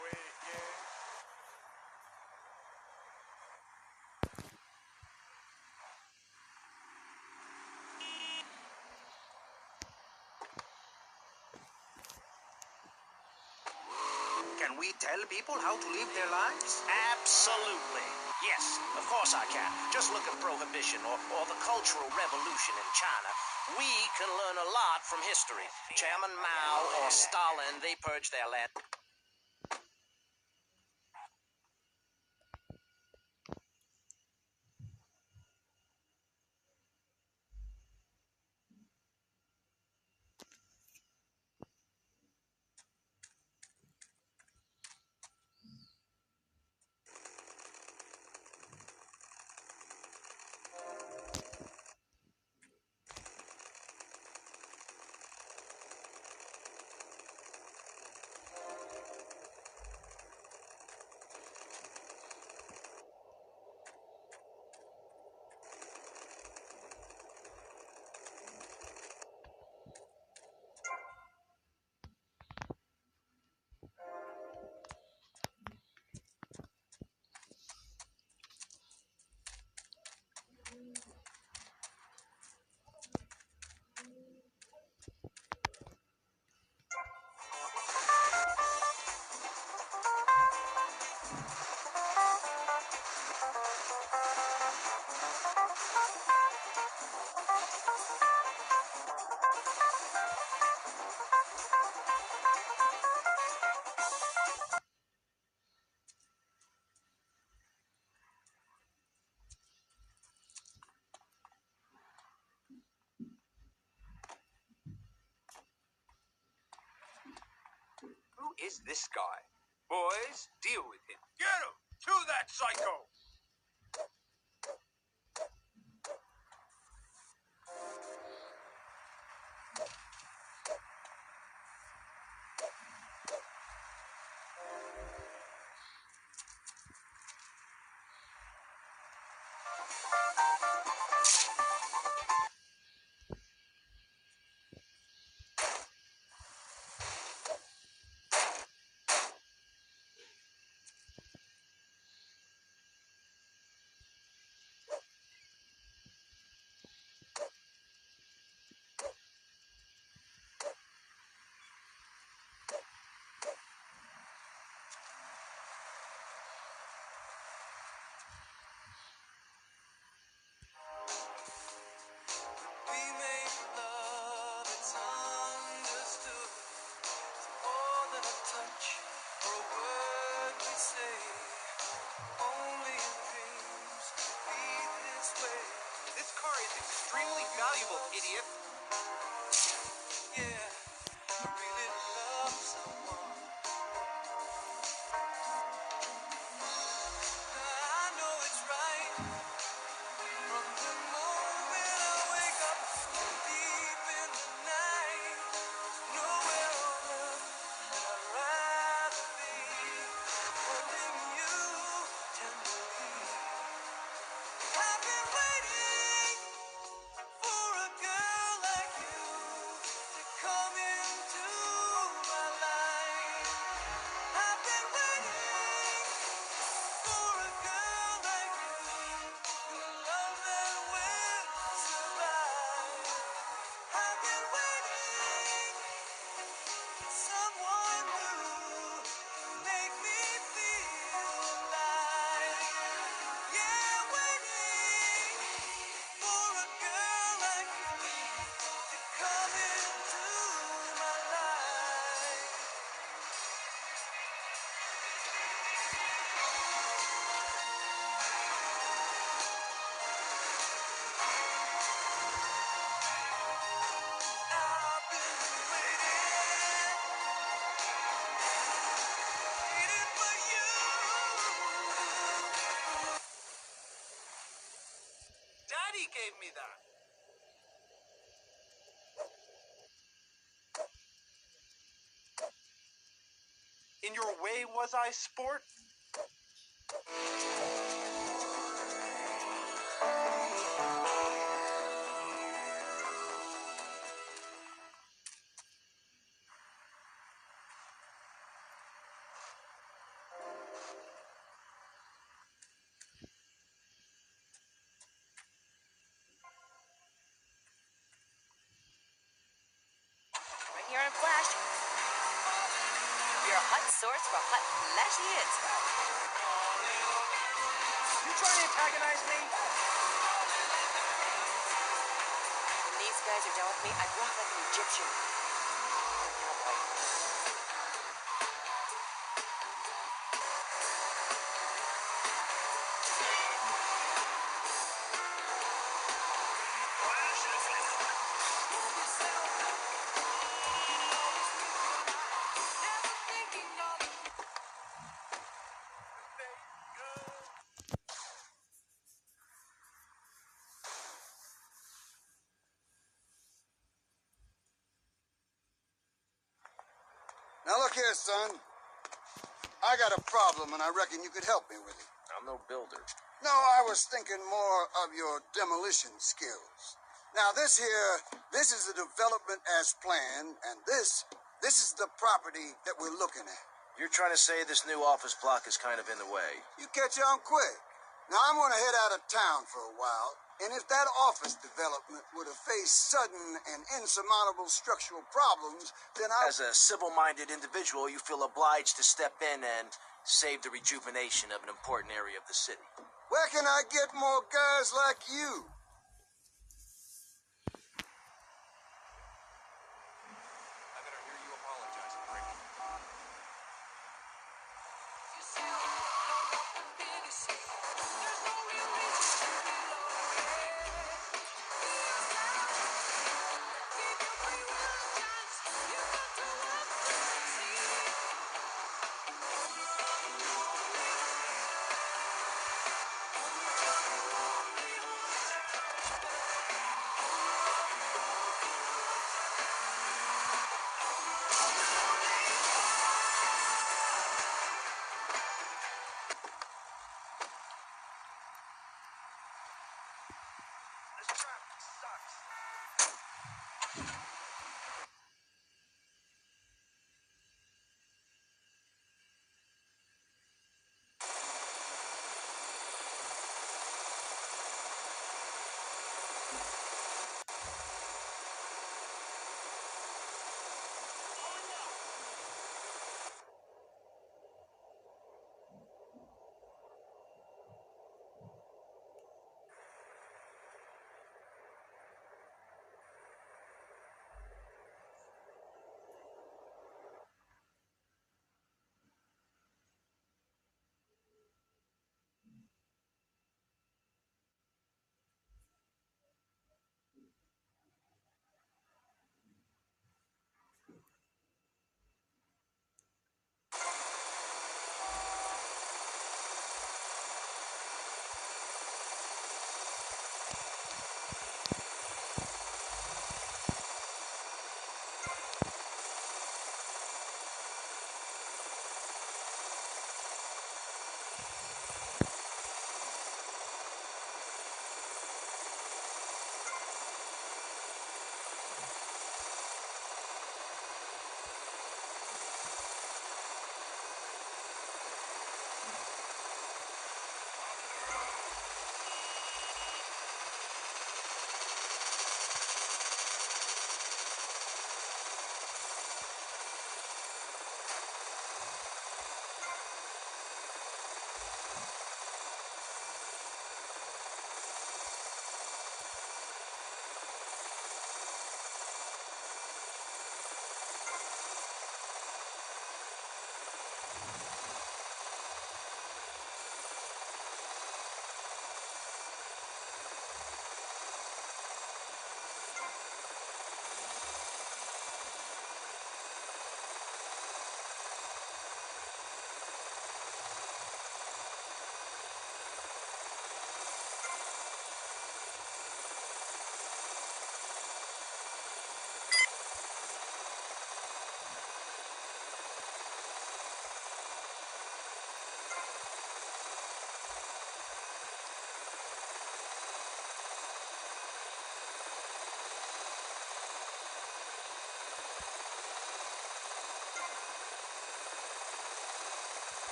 Can we tell people how to live their lives? Absolutely. Yes, of course I can. Just look at Prohibition or the Cultural Revolution in China. We can learn a lot from history. Chairman Mao or Stalin, they purged their land. is this guy? Boys, deal with him. Get him! To that psycho! This car is extremely valuable, idiot. Yeah, I really love someone. I know it's right from the moment I wake up deep in the night. Nowhere on earth that I'd rather be. Holding you tenderly. I've been waiting for a girl like you to come into my life. I've been waiting for a girl like you, a love that will survive. I've been waiting for someone new to make me feel alive. Yeah, waiting for a girl like you to come into my life. I've been waiting for you. Daddy gave me that. In your way was I, sport? Right here on Flash. Your hot source for hot, flashy hits. You trying to antagonize me? When these guys are done with me, I walk like an Egyptian. Now look here, son. I got a problem, and I reckon you could help me with it. I'm no builder. No, I was thinking more of your demolition skills. Now, this is the development as planned, and this is the property that we're looking at. You're trying to say this new office block is kind of in the way. You catch on quick. Now, I'm going to head out of town for a while, and if that office development were to face sudden and insurmountable structural problems, then As a civil-minded individual, you feel obliged to step in and save the rejuvenation of an important area of the city. Where can I get more guys like you? I better hear you apologizing, Rick.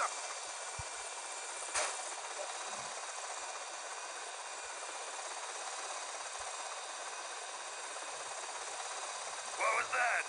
the... What was that?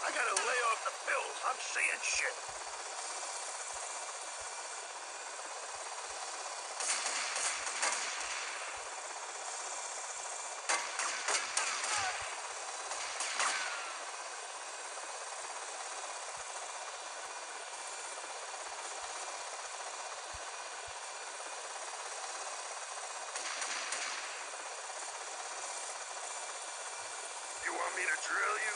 I gotta lay off the pills. I'm seeing shit. You want me to drill you?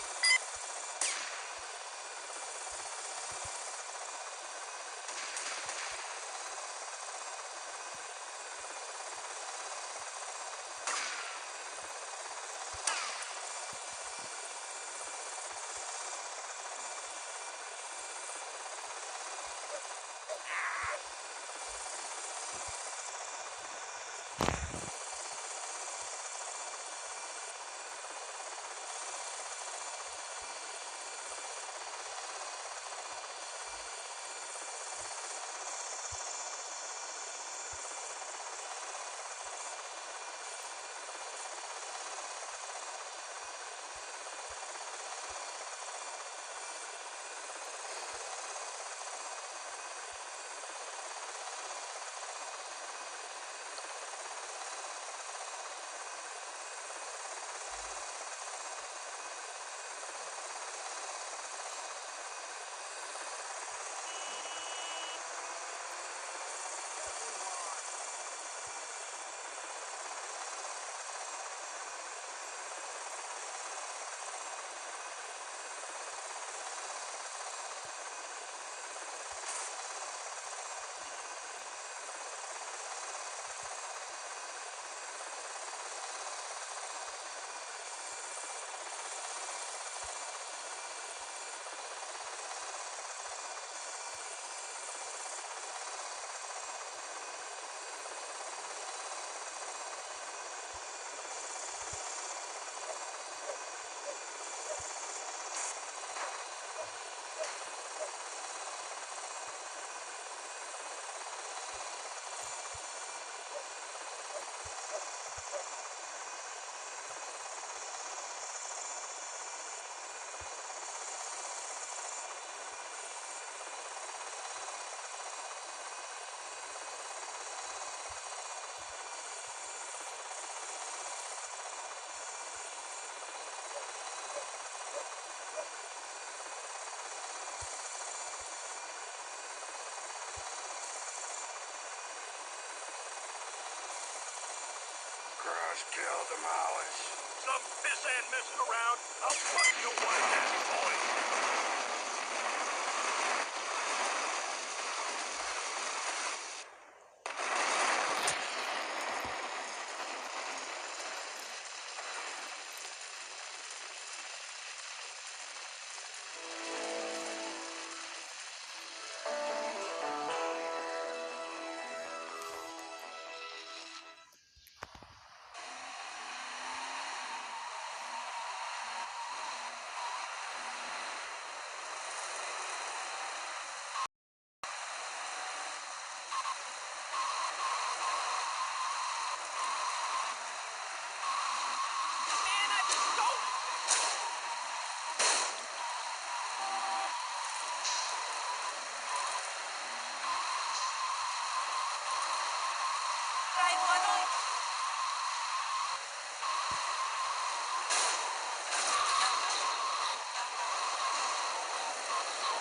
Kill, demolish. Some pissant messing around, I'll fuck your white ass boy.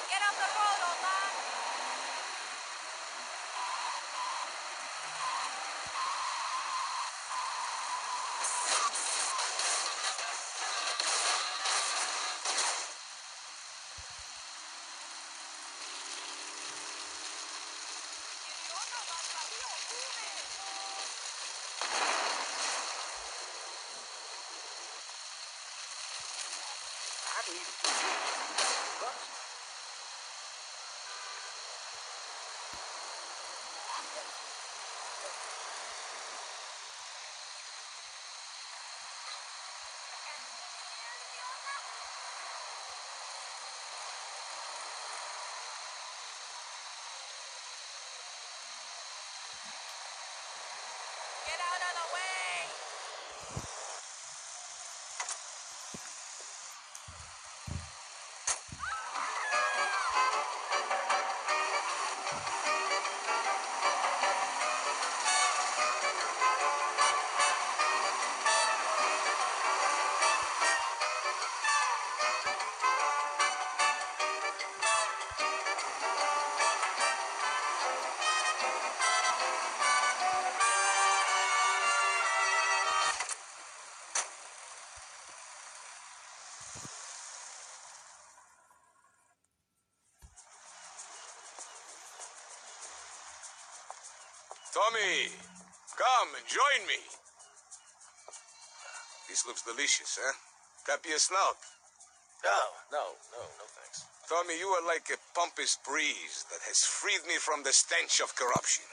Get off the road, old man! Get out of the way! Tommy, come and join me. This looks delicious, huh? Copy a snout. No, thanks. Tommy, you are like a pompous breeze that has freed me from the stench of corruption.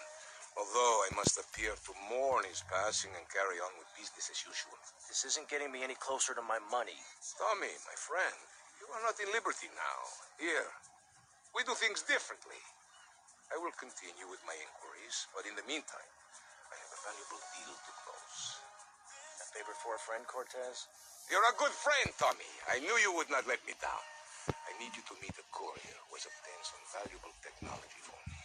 Although I must appear to mourn his passing and carry on with business as usual. This isn't getting me any closer to my money. Tommy, my friend, you are not in liberty now. Here, we do things differently. I will continue with my inquiries, but in the meantime, I have a valuable deal to close. A favor for a friend, Cortez? You're a good friend, Tommy. I knew you would not let me down. I need you to meet a courier who has obtained some valuable technology for me.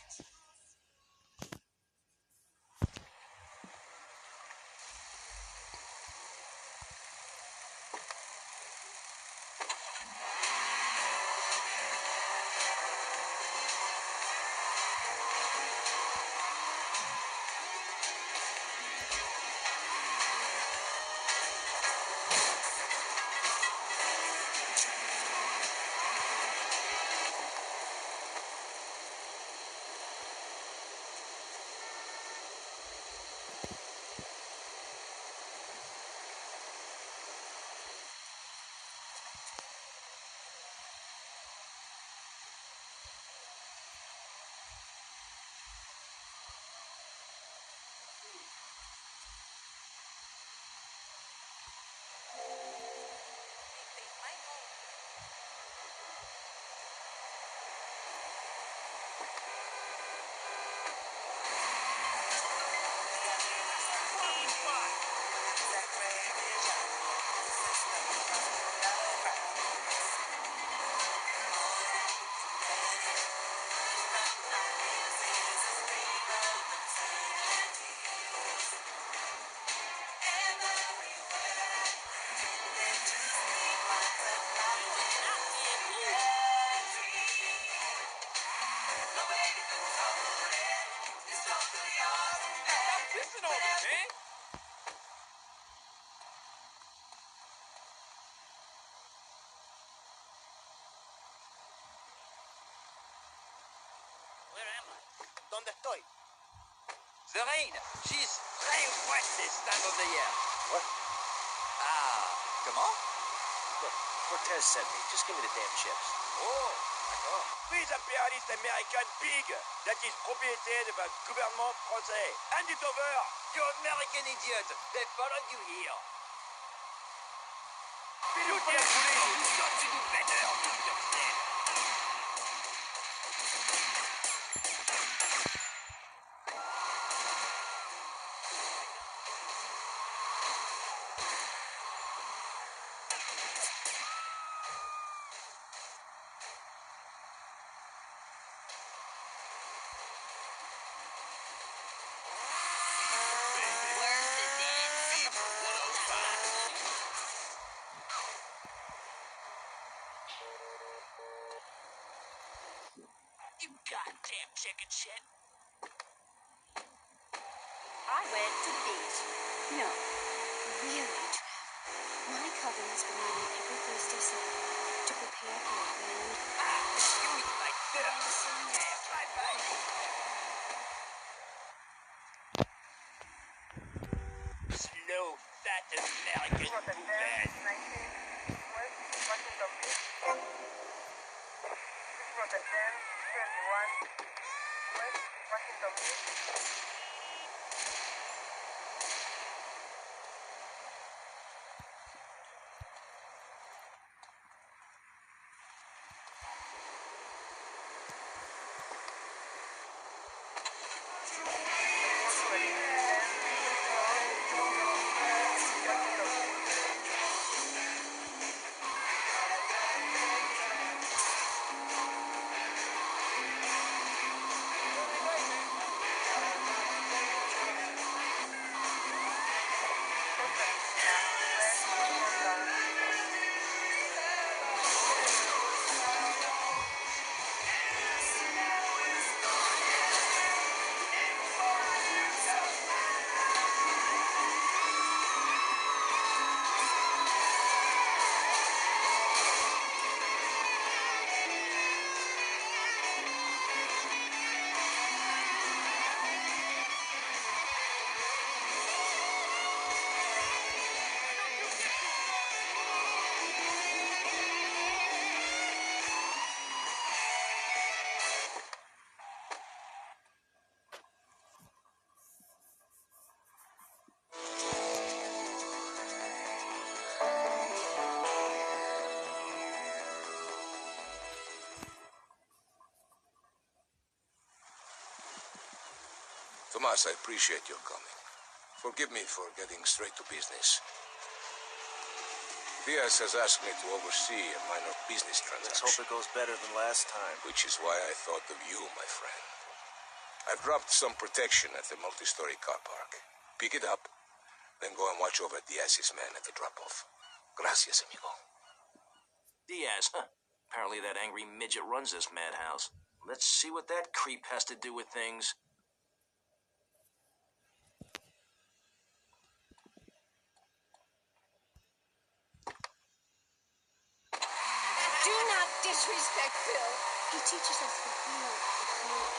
Where am I? ¿Dónde estoy? Serene, she's playing wet this time of the year. What? Comment? Look, Cortez sent me. Just give me the damn chips. Oh, d'accord. Please, impérialiste American pig, that is propriété of a gouvernement français. Hand it over, you American idiot. They followed you here. You can't believe it. You've got to do better, you understand? Damn chicken shit. I went to the beach. No, really, Trev. My coven has been meeting every Thursday Sunday to prepare for a grand... You eat like this. Damn, bye-bye. Slow, fat American bad. Tomas, I appreciate your coming. Forgive me for getting straight to business. Diaz has asked me to oversee a minor business transaction. Let's hope it goes better than last time. Which is why I thought of you, my friend. I've dropped some protection at the multi-story car park. Pick it up, then go and watch over Diaz's men at the drop-off. Gracias, amigo. Diaz, huh? Apparently that angry midget runs this madhouse. Let's see what that creep has to do with things. Do not disrespect Bill. He teaches us the wheel of fate.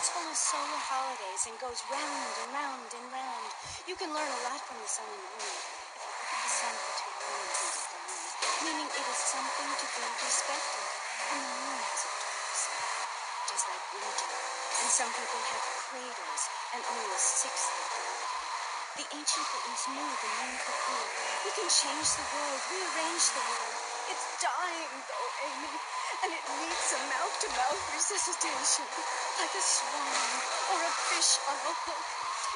It's full of solar holidays and goes round and round and round. You can learn a lot from the sun and moon. If you look at the sun for too long, it is gone, meaning it is something to be respected. And the moon has a dark side, just like winter. And some people have craters and only a sixth of the moon. The ancient Britons knew the moon could heal. We can change the world, rearrange the world. It's dying, though, Amy, and it needs some mouth-to-mouth resuscitation, like a swan or a fish on a hook.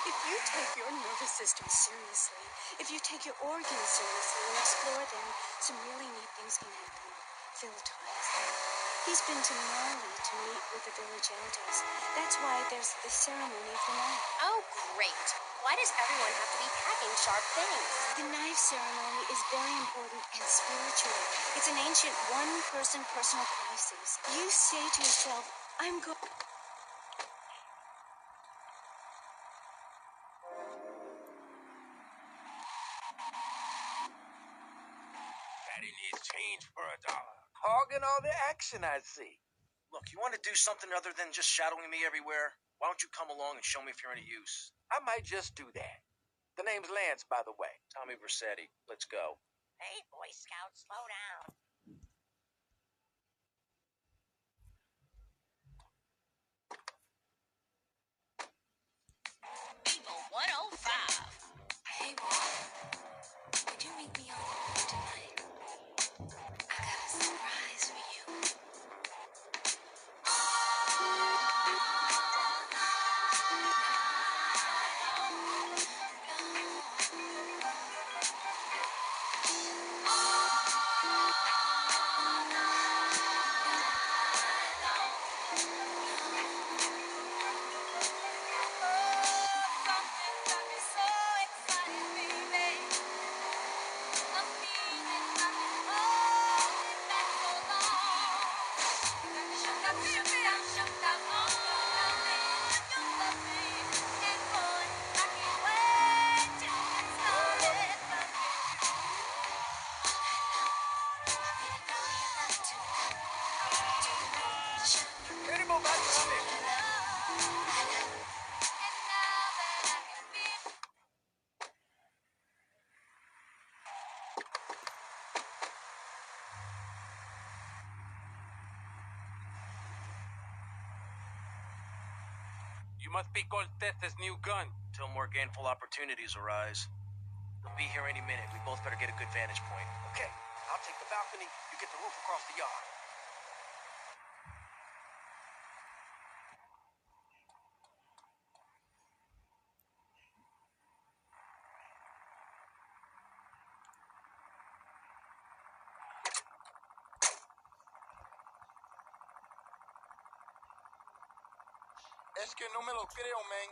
If you take your nervous system seriously, if you take your organs seriously and explore them, some really neat things can happen. Phil taught us that. He's been to Mali to meet with the village elders. That's why there's the ceremony of the knife. Oh, great. Why does everyone have to be packing sharp things? The knife ceremony is very important and spiritual. It's an ancient one-person personal crisis. You say to yourself, I'm going... Daddy needs change for $1. Hogging all the action, I see. Look, you want to do something other than just shadowing me everywhere? Why don't you come along and show me if you're any use? I might just do that. The name's Lance, by the way. Tommy Vercetti. Let's go. Hey, Boy Scout, slow down. Evil 105. Hey, boy. Would you meet me on the moon tonight? I got a surprise for you. You must be Cortez's new gun. Till more gainful opportunities arise. They'll be here any minute. We both better get a good vantage point. Okay, I'll take the balcony. You get the roof across the yard. Es que no me lo creo, man.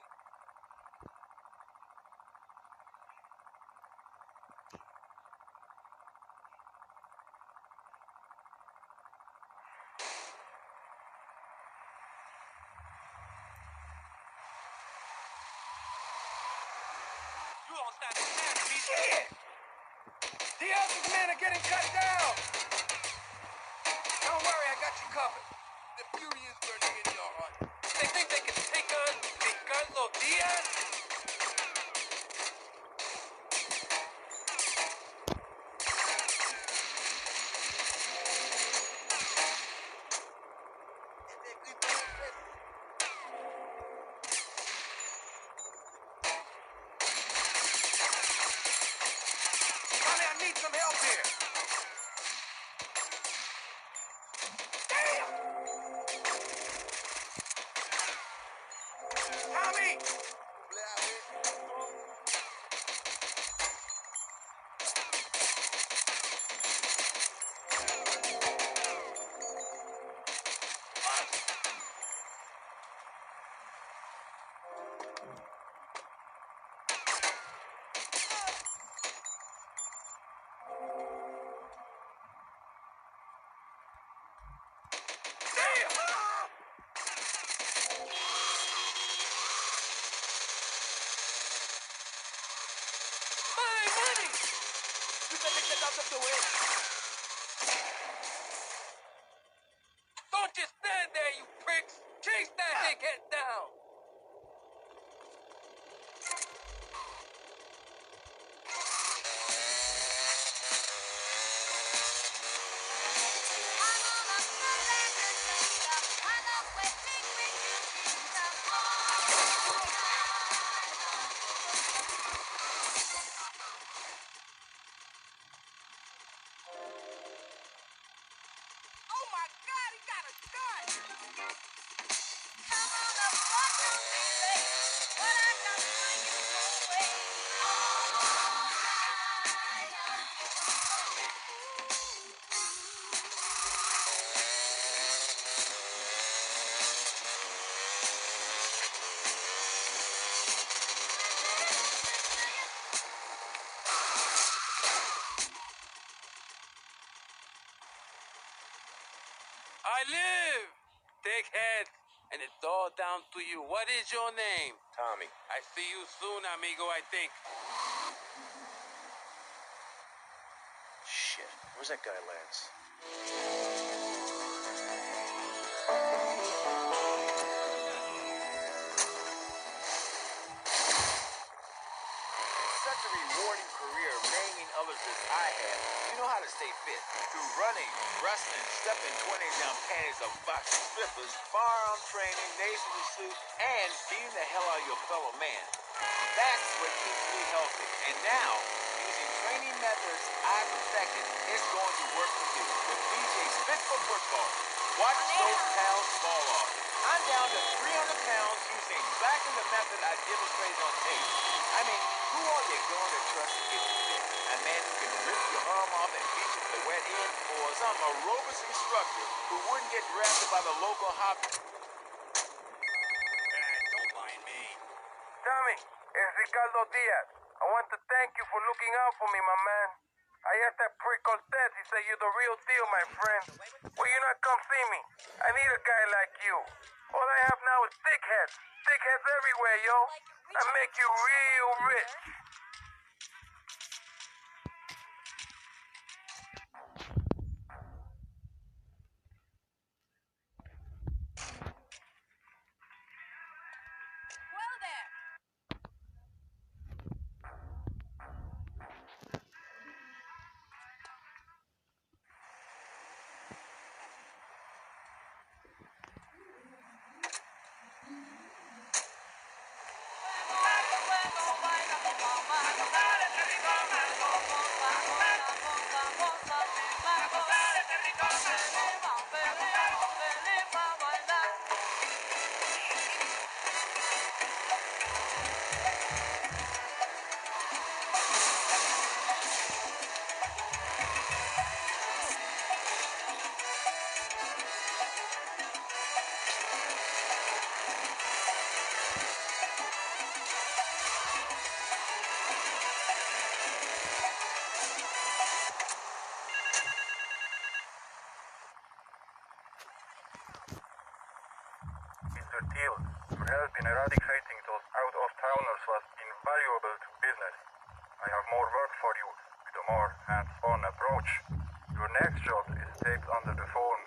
You don't stand a chance, shit! Diaz's men are getting cut down! Don't worry, I got you covered. The fury is burning in your heart. They think they can take on Ricardo Diaz? Tommy, I need some help here. Damn! Tommy! My money! You better get out of the way. Don't just stand there, you pricks! Chase that dickhead down! Oh my God, he got a gun! Come on, the fuck on me, baby. What I got for you away. I live, dickhead, and it's all down to you. What is your name? Tommy. I see you soon, amigo, I think. Shit. Where's that guy, Lance? Such a rewarding career, maiming others as I have. You know how to stay fit. Through running, wrestling, stepping 20s down panties of boxing strippers, firearm training, Navy pursuit, and beating the hell out of your fellow man. That's what keeps me healthy. And now, using training methods I perfected, it's going to work for you. With DJ's Fit for Football. Watch those pounds fall off. I'm down to 300 pounds using exactly the method I demonstrated on tape. I mean, who are you going to trust to get you fit? A man who can rip your arm off and beat you to the wet end, or some aerobics instructor who wouldn't get drafted by the local hobby? Don't mind me. Tommy, it's Ricardo Diaz. I want to thank you for looking out for me, my man. I asked that prick Cortez. He said you're the real deal, my friend. Will you not come see me? I need a guy like you. All I have now is dickheads. Dickheads everywhere, yo. I make you real rich. Well there. skill, your help in eradicating those out-of-towners was invaluable to business. I have more work for you with a more hands-on approach. Your next job is taped under the phone.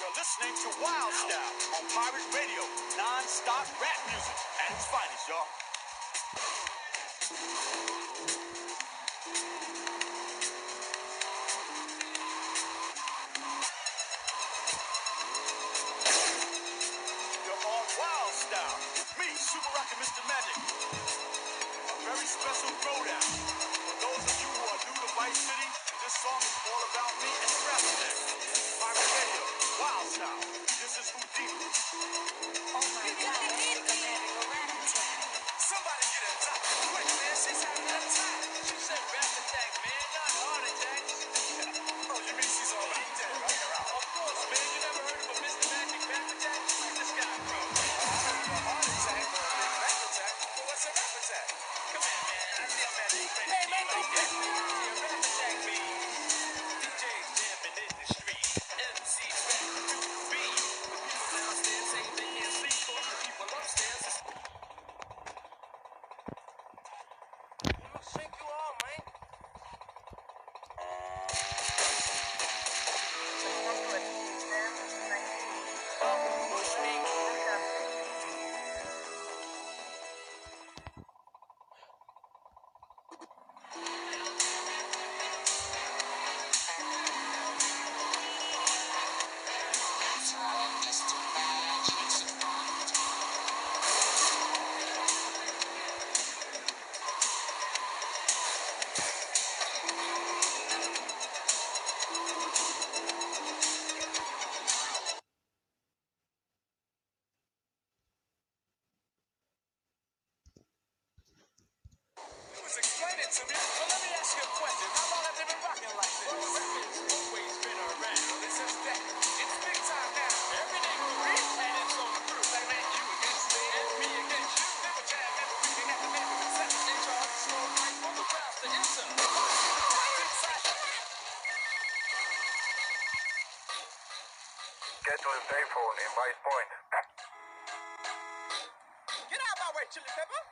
You're listening to Wild Style on Pirate Radio, non-stop rap music at its finest, y'all. You're on Wild Style with me, Super Rocket Mr. Magic. A very special throwdown. For those of you who are new to Vice City, this song is all about me and Traffic. Pirate Radio, Wild Style. This is Houdini. Oh my God, that's the magic of rap attack. Somebody get a top quick, man. She's having a time. She said rap attack, man, not heart attack. Oh, you mean she's all like that, right? Of course, man. You never heard of a Mr. Magic rap attack? Where's this guy from? I heard of a heart attack or a big rap attack. But what's a rap attack? Come on, man. I see I'm at the hey, man, like that. See, a rap attack means DJs jamming in the street. MCs back to the beat. The people downstairs saying they can't sleep, cause the people upstairs is Shake you all, man. explain it to me. Well, let me ask you a question. How long have they been rocking like this? Rapping's always been around. It's just that it's big time now. Every day we read and it's on through. Like man, you against me and me against you. Never jam, never reading at the man with seven. They charge a slow mic for the crowds to enter. Get to the payphone in Vice Point. Get out of my way, Chili Pepper.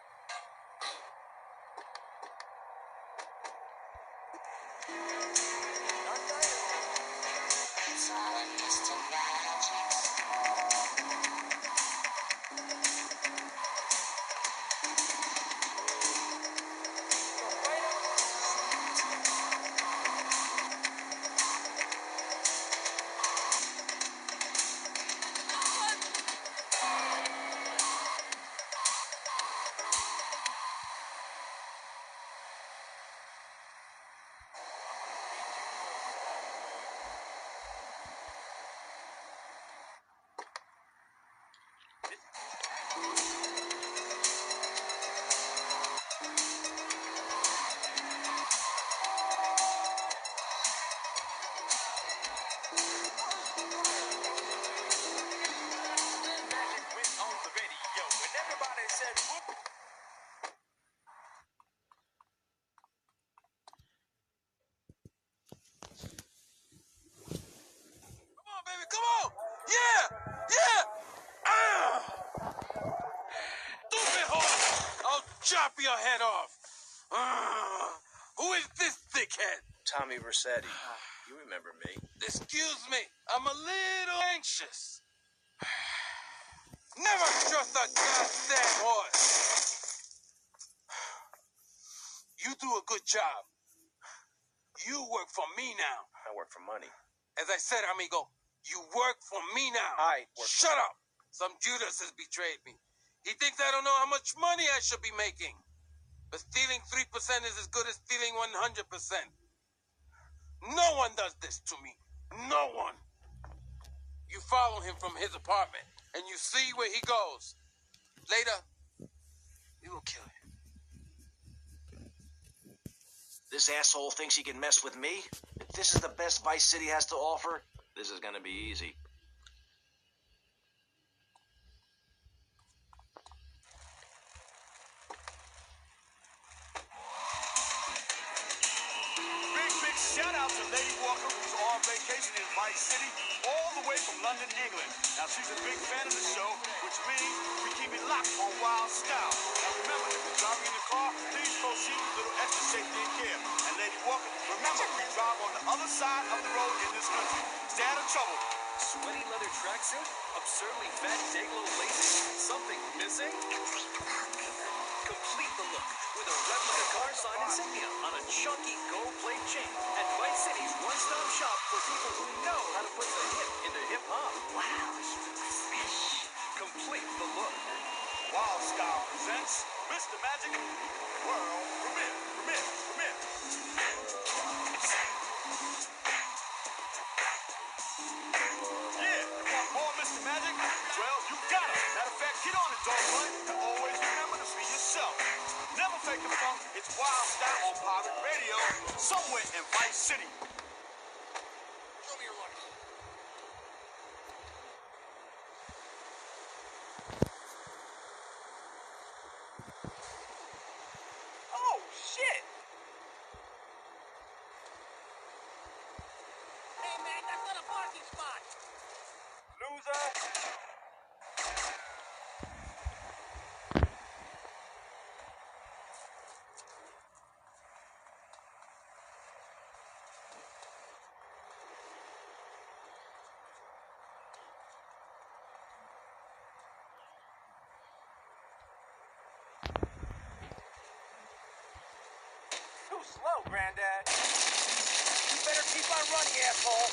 on! Yeah! Yeah! Stupid horse! I'll chop your head off! Who is this thickhead? Tommy Versetti. You remember me. Excuse me, I'm a little anxious. Never trust a goddamn horse. You do a good job. You work for me now. I work for money. As I said, amigo, you work for me now. Shut up. Some Judas has betrayed me. He thinks I don't know how much money I should be making. But stealing 3% is as good as stealing 100%. No one does this to me. No one. You follow him from his apartment, and you see where he goes. Later, we will kill him. This asshole thinks he can mess with me? If this is the best Vice City has to offer, this is gonna be easy. Big shout out to Lady Walker, who's on vacation in Vice City, all the way from London, England. Now, she's a big fan of the show, which means we keep it locked on Wild Style. Now, remember, if you're driving in the car, please proceed with a little extra safety and care. And Lady Walker, remember, we drive on the other side of the road in this country. Stay out of trouble. Sweaty leather tracksuit? Absurdly fat, day-glow lacy? Something missing? Complete the look with a replica car sign insignia on a chunky gold plate chain at Vice City's one-stop shop for people who know how to put the hip into hip-hop. Wow, fresh. Complete the look. Wild Style presents Mr. Magic World Premiere. Yeah, you want more Mr. Magic? Well, you got it. Matter of fact, get on it, dog butt, and always remember to be yourself. Never fake the funk. It's Wild Style on Pirate Radio, somewhere in Vice City. Show me your luck. Oh, shit! Hey, man, that's not a parking spot. Loser! Too slow, Granddad. You better keep on running, asshole.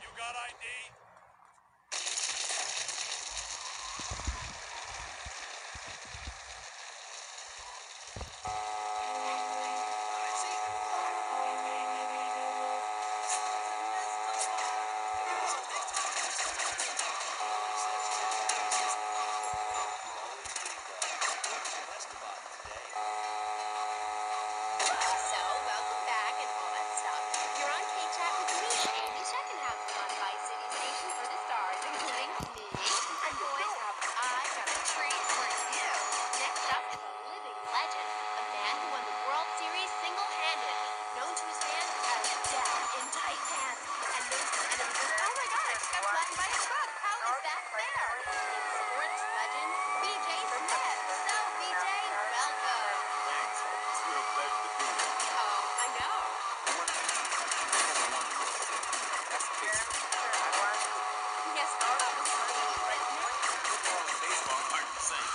You got ID? So, welcome back and all that stuff. You're on K-Chat with me, Andy Checkenham, on Vice City Station for the stars, including me. And boys, I got a treat for you. Next up is a living legend, a man who won the World Series single-handed, known to his fans as Death in Tight Pants, and known to his enemies as, oh my god, I just got flattened by a truck. How is that fair? It's sports legend, BJ Smith. So, BJ, welcome. Thanks. It's a real pleasure to be here. Oh, I know. Yes, oh, that was funny, wasn't it? Football and baseball aren't the same.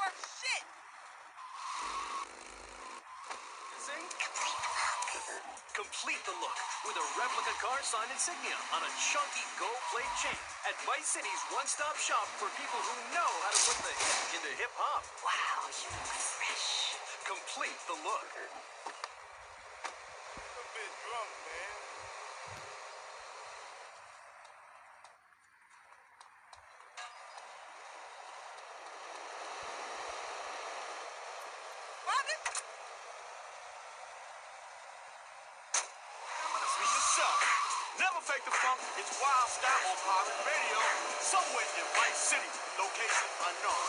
worth shit. See? Complete the look with a replica car sign insignia on a chunky gold plate chain at Vice City's one-stop shop for people who know how to put the hip into hip-hop. Wow, you look fresh. Complete the look. I'm a bit drunk, man. See yourself. Never fake the funk. It's Wild Style on Pirate Radio. Somewhere in Vice City. Location unknown.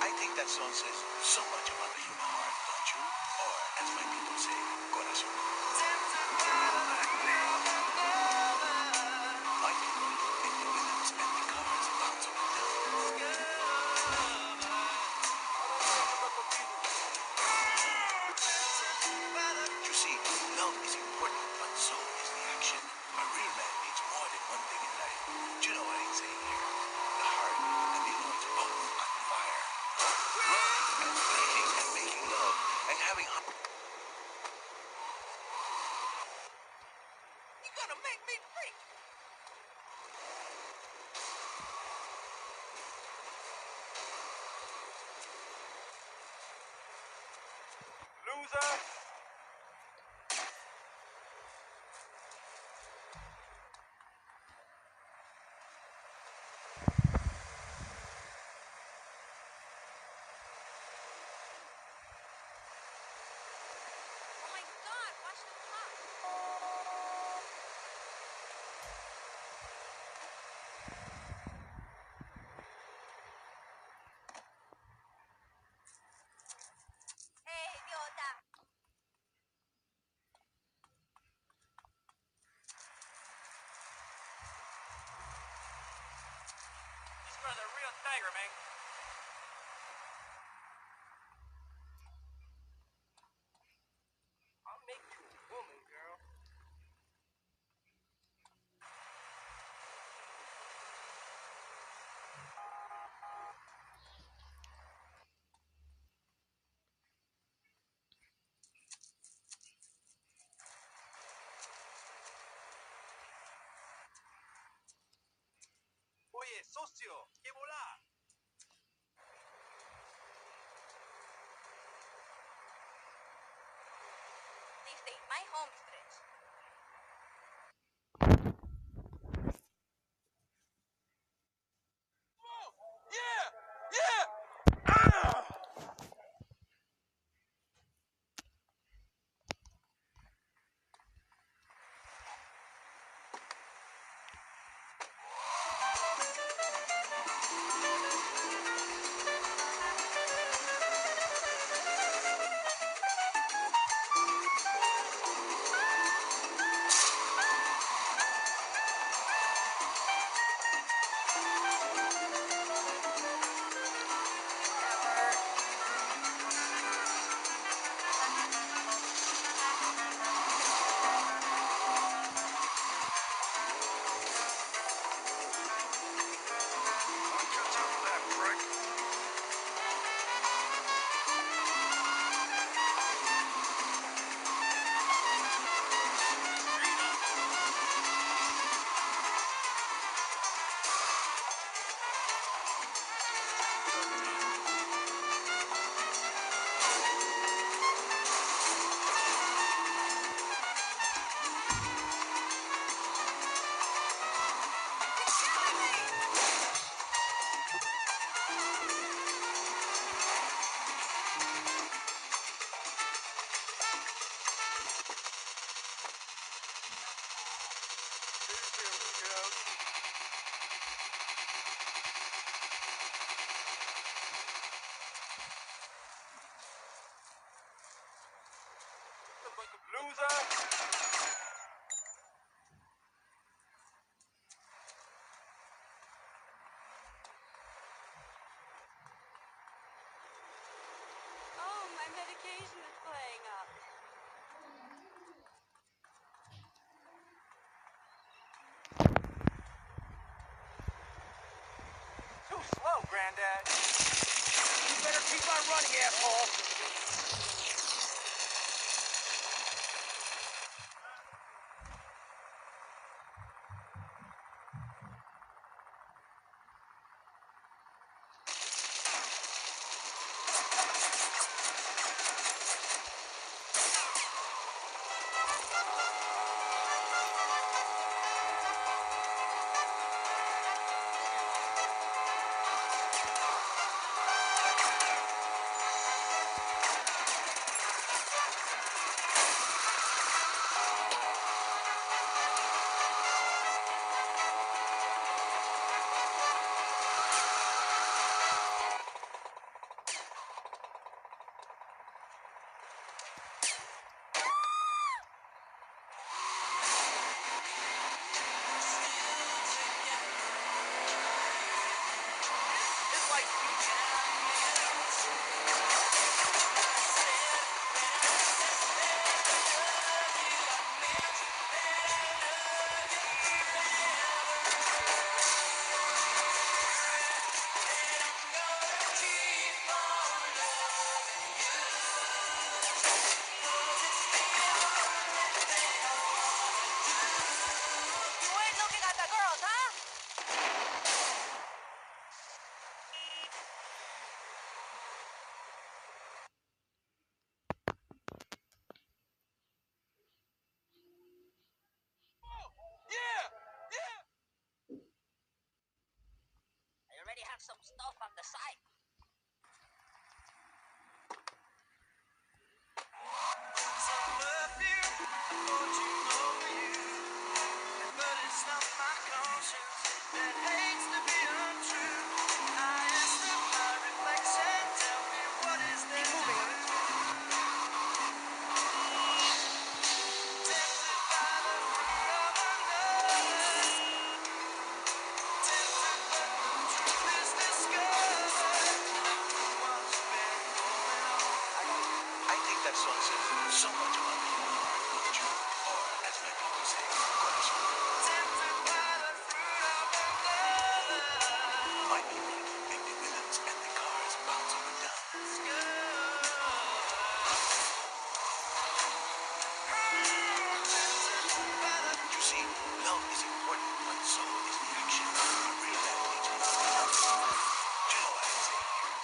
I think that song says so much about the human heart, don't you? Or, as my people say, corazón. My people make the rhythms and the cars bounce up and down. You see, love is important, but so is the action. A real man needs more than one thing in life. Do you know what I'm saying here? The heart and the lungs both on fire. Running and fighting and making love and having You're gonna make me freak. Loser. Oh my God, watch the clock. Hey, idiota. This girl's a real tiger, man. I'll make you a woman, girl. Oye, socio, ¿qué volá? Please stay in my home stretch. Loser! Oh, my medication is playing up. Too slow, Granddad. You better keep on running, asshole. already have some stuff on the side. I think that song says so much about the human heart, don't you? Or, as my people say, corazón. My people make the rhythms and the cars bounce up and down. You see, love is important, but so is the action. A real man needs both. Do you know what I'm saying here?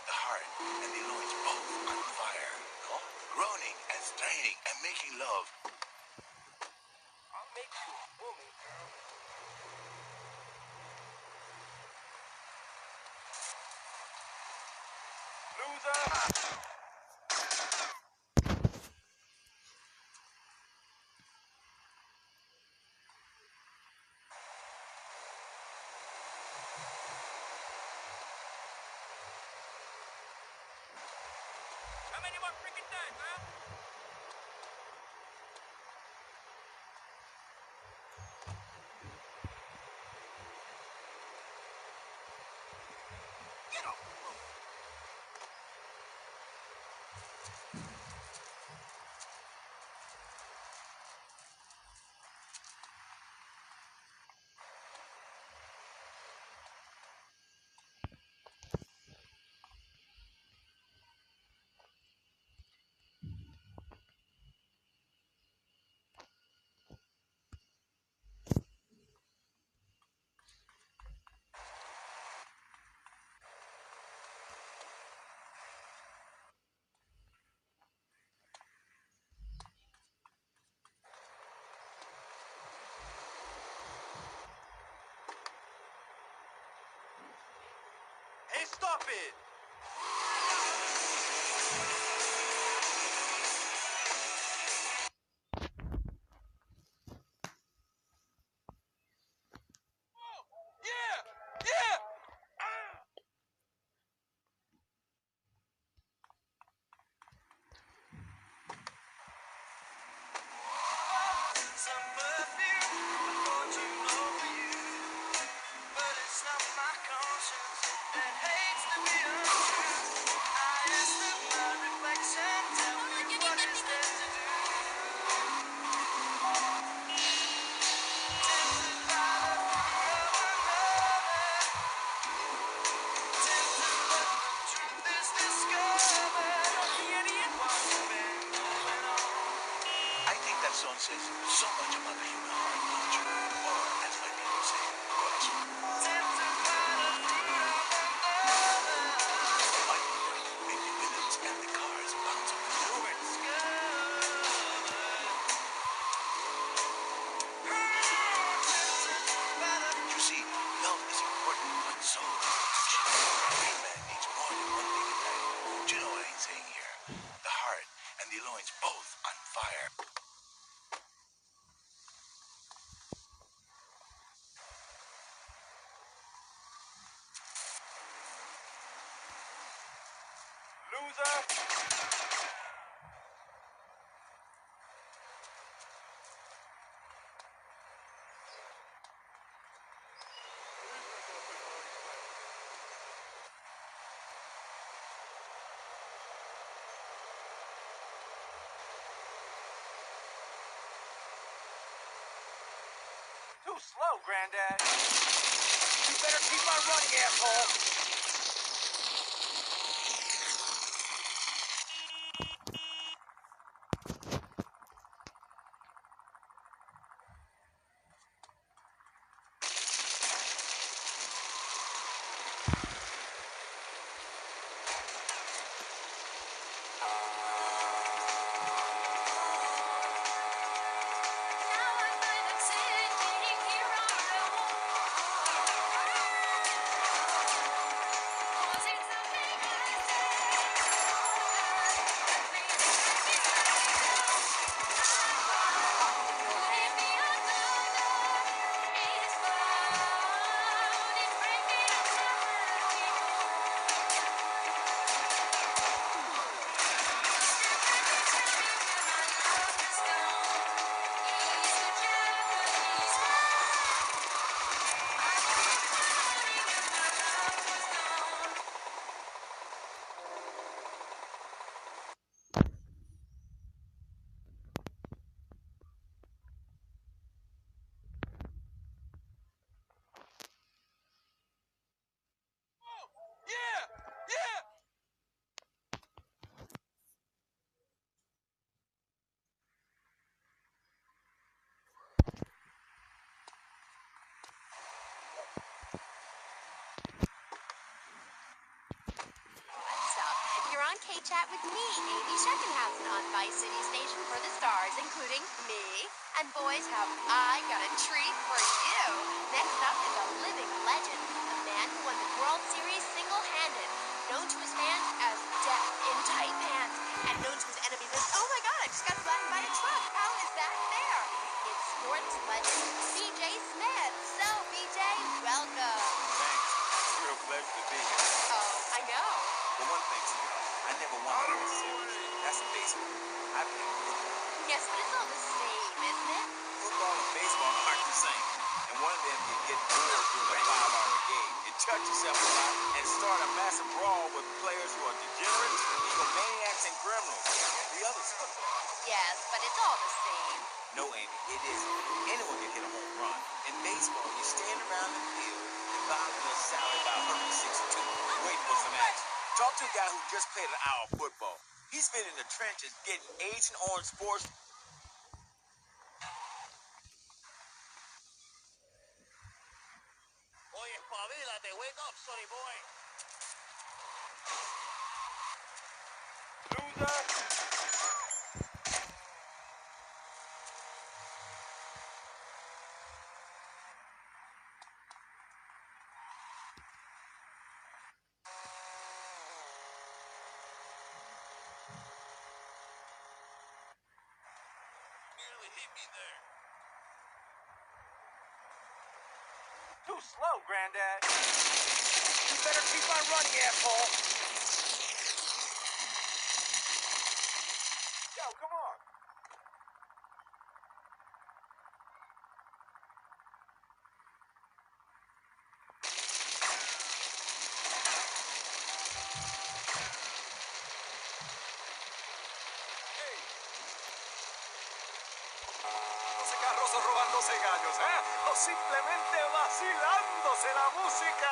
The heart and the loins both on fire, no? Groaning and straining and making love. I'll make you a woman, girl. Loser! How many more freaking times, huh? Get off the road. Hey, stop it! Yeah! Yeah! song says so much about the human heart, don't you? Or, as my people say, corazón. Like, make the rhythms and the cars bounce up and down. You see, love is important, but so is affection. A great man needs more than one thing in life. Do you know what I'm saying here? The heart and the loins both on fire. Loser! Too slow, Granddad. You better keep on running, asshole. Yeah! Yeah! What's up? You're on K-Chat with me, Amy Scheckenhausen, on Vice City Station for the stars, including me. And boys, have I got a treat for you. Next up is a living legend, a man who won the World Series single-handed, known to his fans as Death in Tight Pants, and known to his enemies as, oh my god, I just got flattened by a truck. How is that fair? It's sports legend BJ Smith. So, BJ, welcome. Thanks. It's a real pleasure to be here. Oh, I know. But one thing, I never won a World Series. That's baseball. I play football. Yes, but it's all the same, isn't it? Football and baseball aren't the same. And one of them you get bored during a 5-hour game. You touch yourself a lot and start a massive brawl with players who are degenerates, egomaniacs, and criminals. The others. Yes, but it's all the same. No, Amy, it isn't. Anyone can hit a home run. In baseball, you stand around the field and bob your salary by 162, waiting for some action. Talk to a guy who just played an hour of football. He's been in the trenches getting Agent Orange Sports. Oye, espabilate, wake up, sonny boy. Loser! Nearly hit me there. Too slow, Granddad. You better keep on running, asshole. Yo, come on. Carrosos robándose gallos, ¿eh? O simplemente vacilándose la música.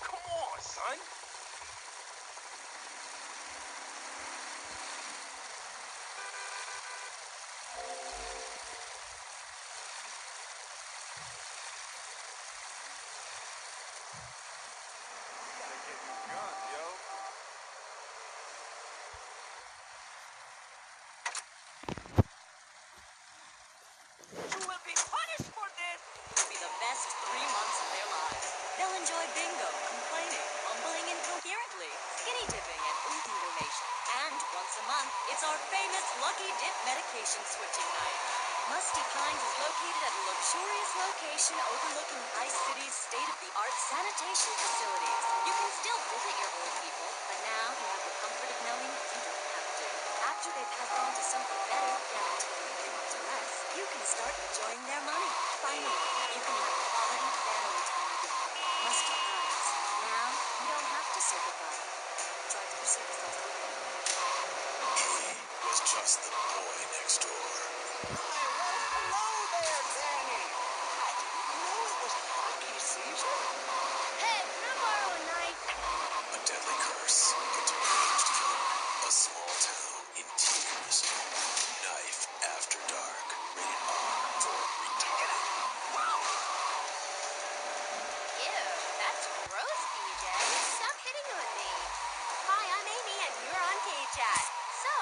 Come on, son. Gotta get new guns, yo. You will be punished for this! It'll be the best 3 months of their lives. They'll enjoy bingo, complaining, mumbling incoherently, skinny dipping, and organ donation. And once a month, it's our famous Lucky Dip medication switching night. Musty Pines is located at a luxurious location overlooking Ice City's state-of-the-art sanitation facilities. You can still visit your old people, but now you have the comfort of knowing you don't have to. After they pass on to something better, guaranteed not to less, you can start enjoying their money. Finally, you can have quality family time again. Musty Pines. Now, you don't have to say goodbye. Try to proceed with us. He was just the boy next door. Hello there, Danny. I didn't know it was hockey season. Hey, can I borrow a knife? A deadly curse put to caged film. A small town in tears. Knife After Dark. Rated R for retarded. Ew, that's gross, BJ. Stop hitting on me. Hi, I'm Amy, and you're on K-Chat. So,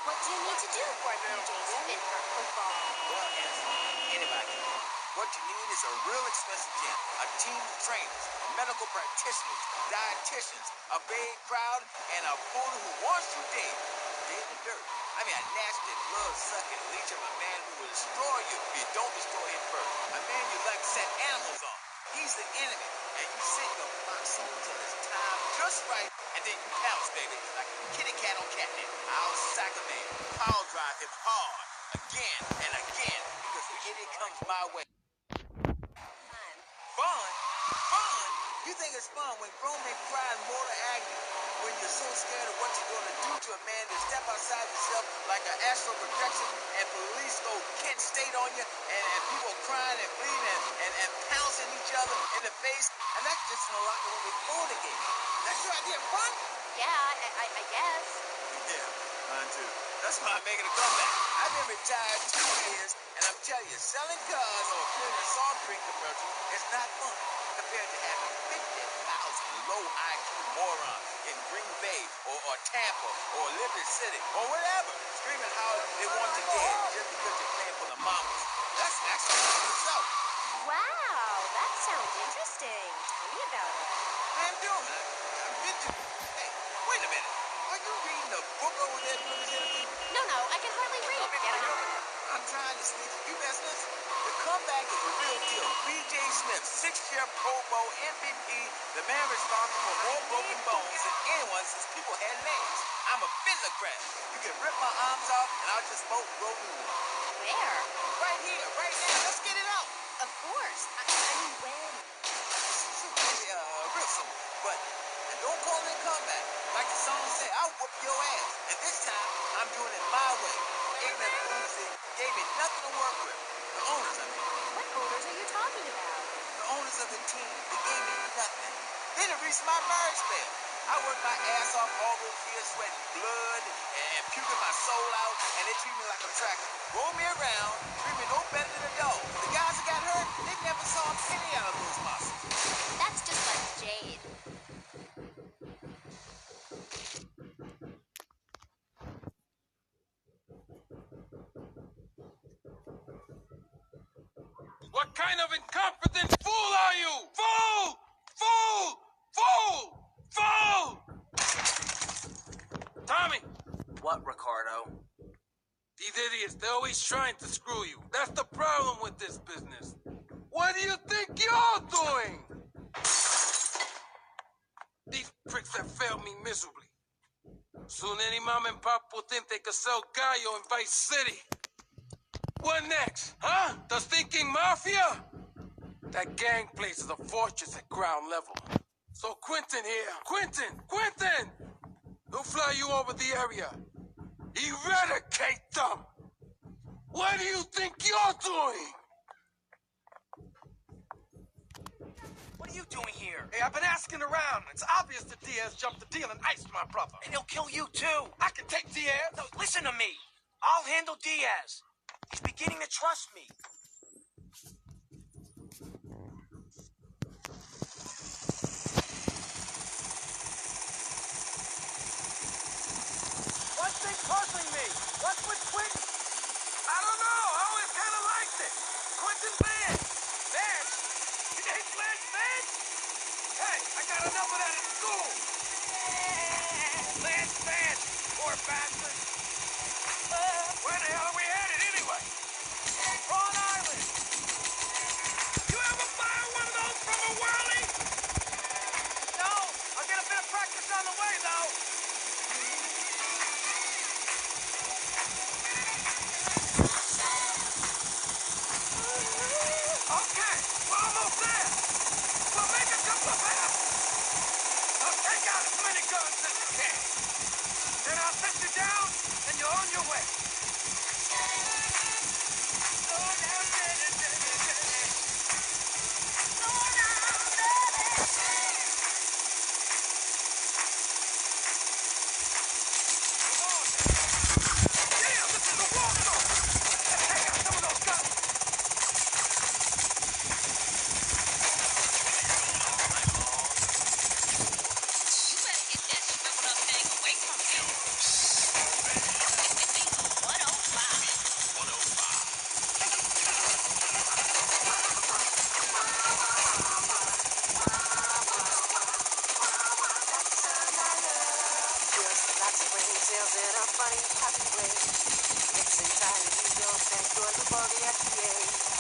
what do you need to do for BJ's fit for football? Well, anybody. What you need is a real expensive gym, a team of trainers, medical practitioners, dietitians, a big crowd, and a opponent who wants you dead. Dead and dirt. I mean, a nasty, blood-sucking leech of a man who will destroy you if you don't destroy him first. A man you like to set animals on. He's the enemy, and you sit your box on till it's time just right, and then you pounce, baby, like a kitty cat on catnip. I'll sack a man, power drive him hard, again and again, because the idiot comes my way. Fun? Fun? You think it's fun when grown men cry in mortal agony, when you're so scared of what you're going to do to a man to step outside yourself like an astral projection, and police go Kent State on you, and people crying and bleeding and pouncing each other in the face, and that's just in a locker room before the game. That's your idea of fun? Yeah, I guess. Yeah, mine too. That's why I'm making a comeback. I've been retired 2 years, and I'm telling you, selling cars or appearing in soft drink commercials is not fun compared to having 50,000 low IQ morons in Green Bay or Tampa or Liberty City or whatever screaming how they want you dead just because you're playing for the Mamas. That's actually yourself. Wow, that sounds interesting. Tell me about it. I'm doing it. I've been to... Hey, wait a minute. Are you reading the book over there doing this interview? No, I can hardly read. I'm trying to sneak you business. The comeback is a real deal. B.J. Smith, 6-year Pro Bowl MVP, the man responsible for more broken bones than anyone since people had names. I'm a fiddler-crab. You can rip my arms off, and I'll just both grow new ones. Where? Right here, right now. Let's get it out. Of course. I mean, when? So maybe whoop your ass. And this time, I'm doing it my way. Ignorant fools that gave me nothing to work with. The owners, I mean. What owners are you talking about? The owners of the team, they gave me nothing. Then it reached my marriage spell. I worked my ass off all those years, sweating blood and puking my soul out, and they treat me like a tractor. Roll me around, treat me no better than a dog. The guys that got hurt, they never saw a penny out of those muscles. That's just like Jade. What kind of incompetent fool are you? Fool! Fool! Fool! Fool! Tommy! What, Ricardo? These idiots, they're always trying to screw you. That's the problem with this business. What do you think you're doing? These pricks have failed me miserably. Soon any mom and pop will think they could sell Gallo in Vice City. What next, huh? The stinking mafia? That gang place is a fortress at ground level. So Quentin here. Quentin! He'll fly you over the area. Eradicate them! What do you think you're doing? What are you doing here? Hey, I've been asking around. It's obvious that Diaz jumped the deal and iced my brother. And he'll kill you too. I can take Diaz. No, listen to me. I'll handle Diaz. He's beginning to trust me. What's been puzzling me? What's with Quentin? I don't know. I always kind of liked it. Quentin Vance. Vance? You hate Flash Vance? Hey, I got enough of that at school. Vance. Poor bastard. Where the hell are we headed anyway? Prawn Island. You ever fire one of those from a whirly? No. I'll get a bit of practice on the way, though. Okay, we're almost there. We'll make a couple of passes. I'll take out as many guns as you can. Then I'll set you down, and you're on your way. Slow down, daddy. Slow down, daddy. Come on. Damn, this is a war zone. Let's take out some of those guns.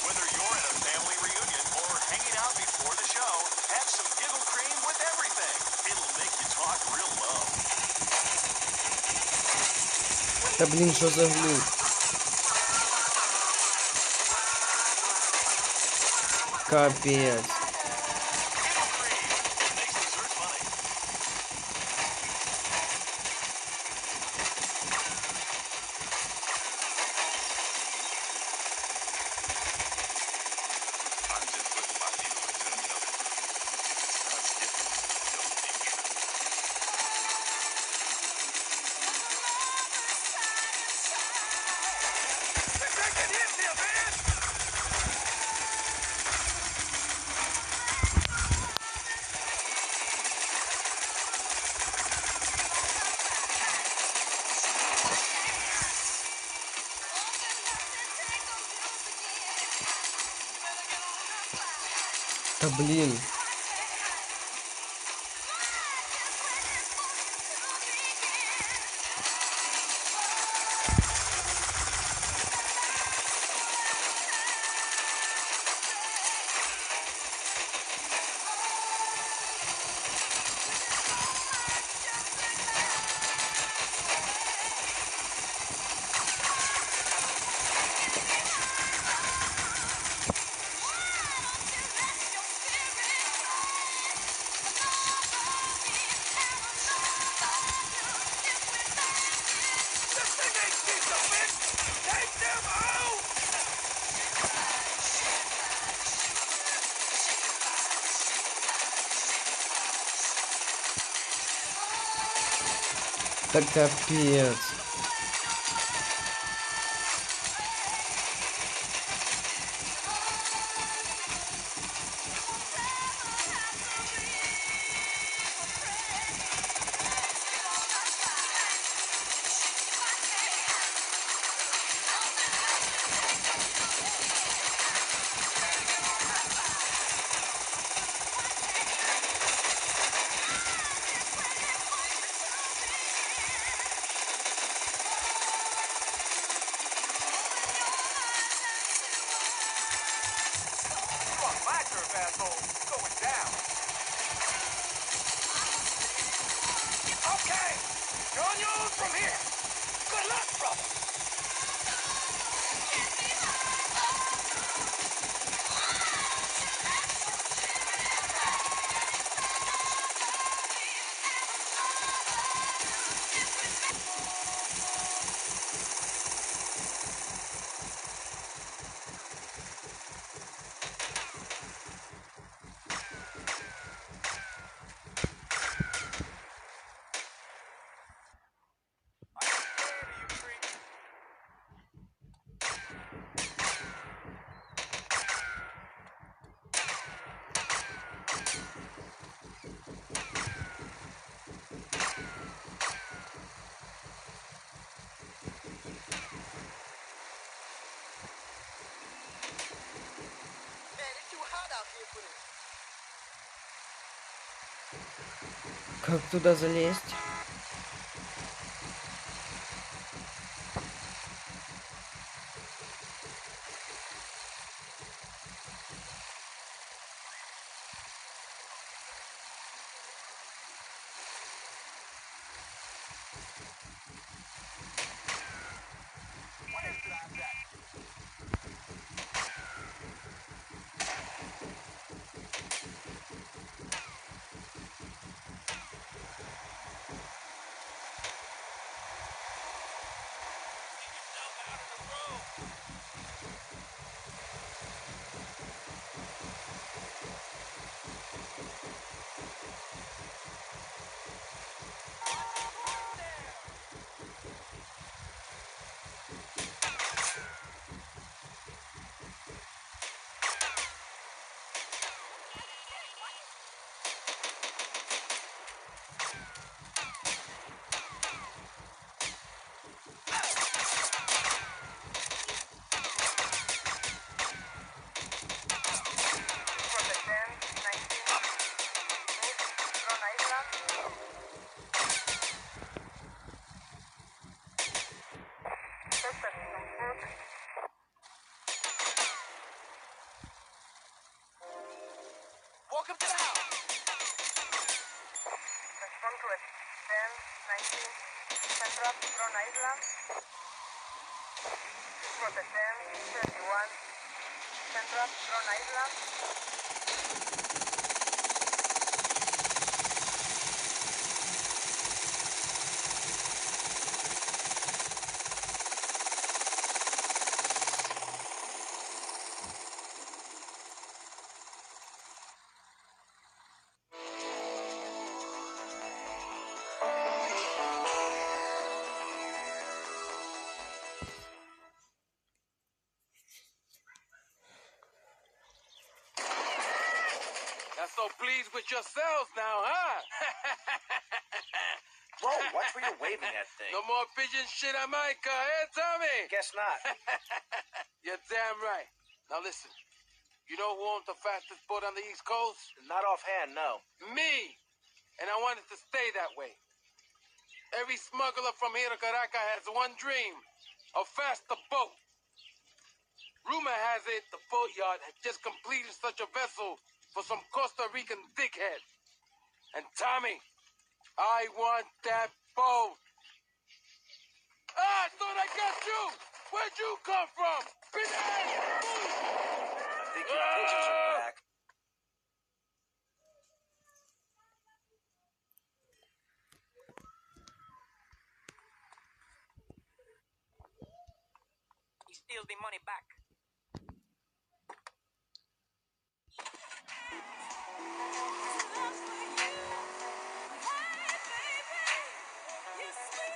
Whether you're at a family reunion or hanging out before the show, have some giggle cream with everything. It'll make you talk real low. Та блін, що за глюк? Капець. Та блін. Да капец. You on my turf, asshole. It's going down. Okay. You're on your own from here. Good luck, brother. Как туда залезть? Welcome to the house. Respond to it. 10, 19, Central, Front Island. Protect 10, 31, Central, Front Island. Not so pleased with yourselves now, huh? Bro, watch where you're waving that thing. No more pigeon shit on my car, eh, Tommy? Guess not. You're damn right. Now listen, you know who owns the fastest boat on the East Coast? Not offhand, no. Me! And I want it to stay that way. Every smuggler from here to Caracas has one dream, a faster boat. Rumor has it the boat yard had just completed such a vessel for some Costa Rican dickhead. And Tommy, I want that boat. Ah, I thought I got you. Where'd you come from? Bitch! I think your pigeons are back. He steals the money back. Hey, baby, you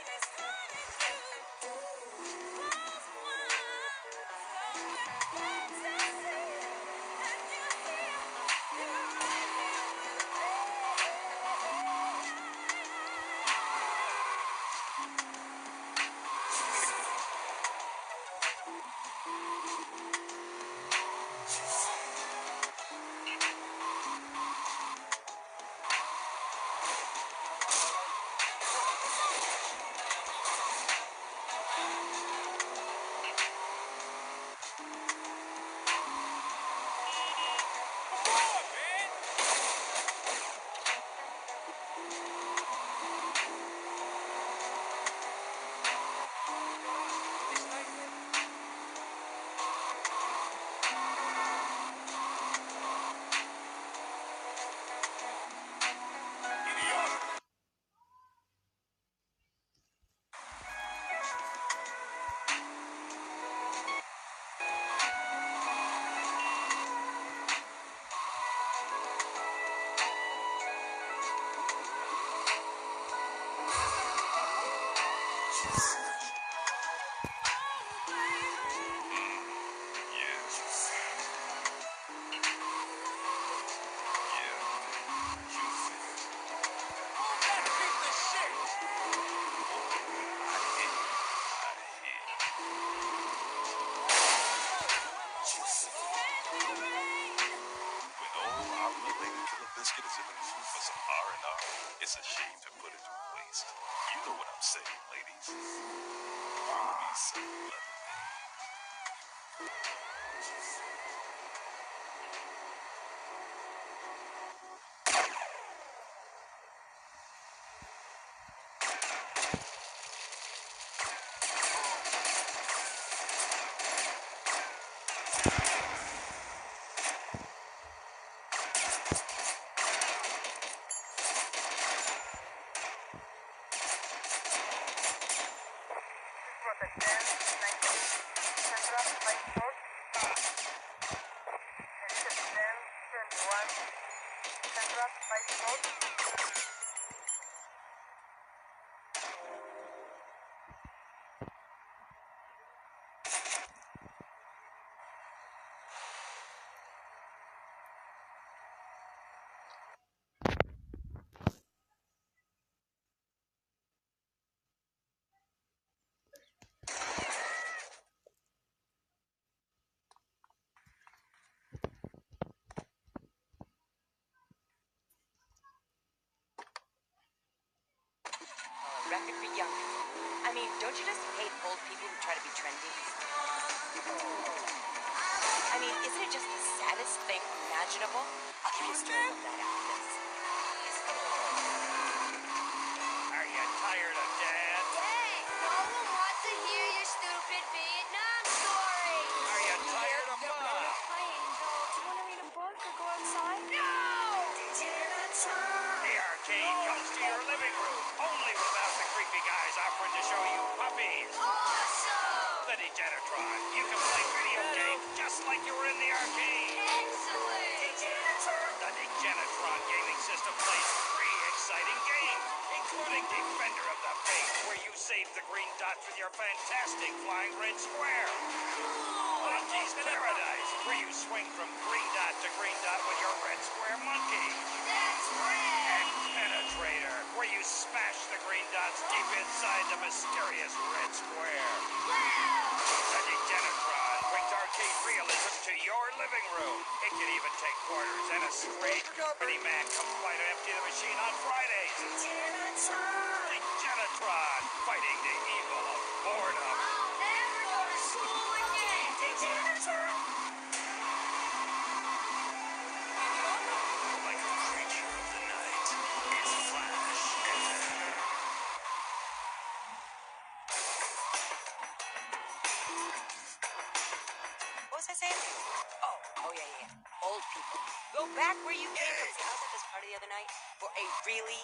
biscuit as if it was for some R&R. It's a shame to put it to waste. You know what I'm saying, ladies. Give me some lemonade. Record for young people. I mean, don't you just hate old people who try to be trendy? I mean, isn't it just the saddest thing imaginable? I'll give you a story about that after this. Are you tired of Dad? Dang, no one wants to hear your stupid Vietnam story. Are you tired of Mom? Hi, Angel. Do you want to read a book or go outside? No! The arcade comes to your living room, only without the creepy guys offering to show you puppies. Awesome! The Degenitron. You can play video games just like you were in the arcade. Excellent! The Degenitron gaming system plays 3 exciting games, including Defender of the Faith, where you save the green dots with your fantastic flying red square. Monkey's Paradise, where you swing from green dot to green dot with your red square monkey. That's rad! And Penetrator, where you smash the green dots deep inside the mysterious red square. The Degenitron brings arcade realism to your living room. It can even take quarters and a straight pretty man comes by to empty the machine on Fridays. Degenitron, fighting the evil of boredom. I'll never go to school again! Like a creature of the night, it's Flash. What was I saying? Oh yeah. Old people. Go back where you came from. See, I was at this party the other night for a really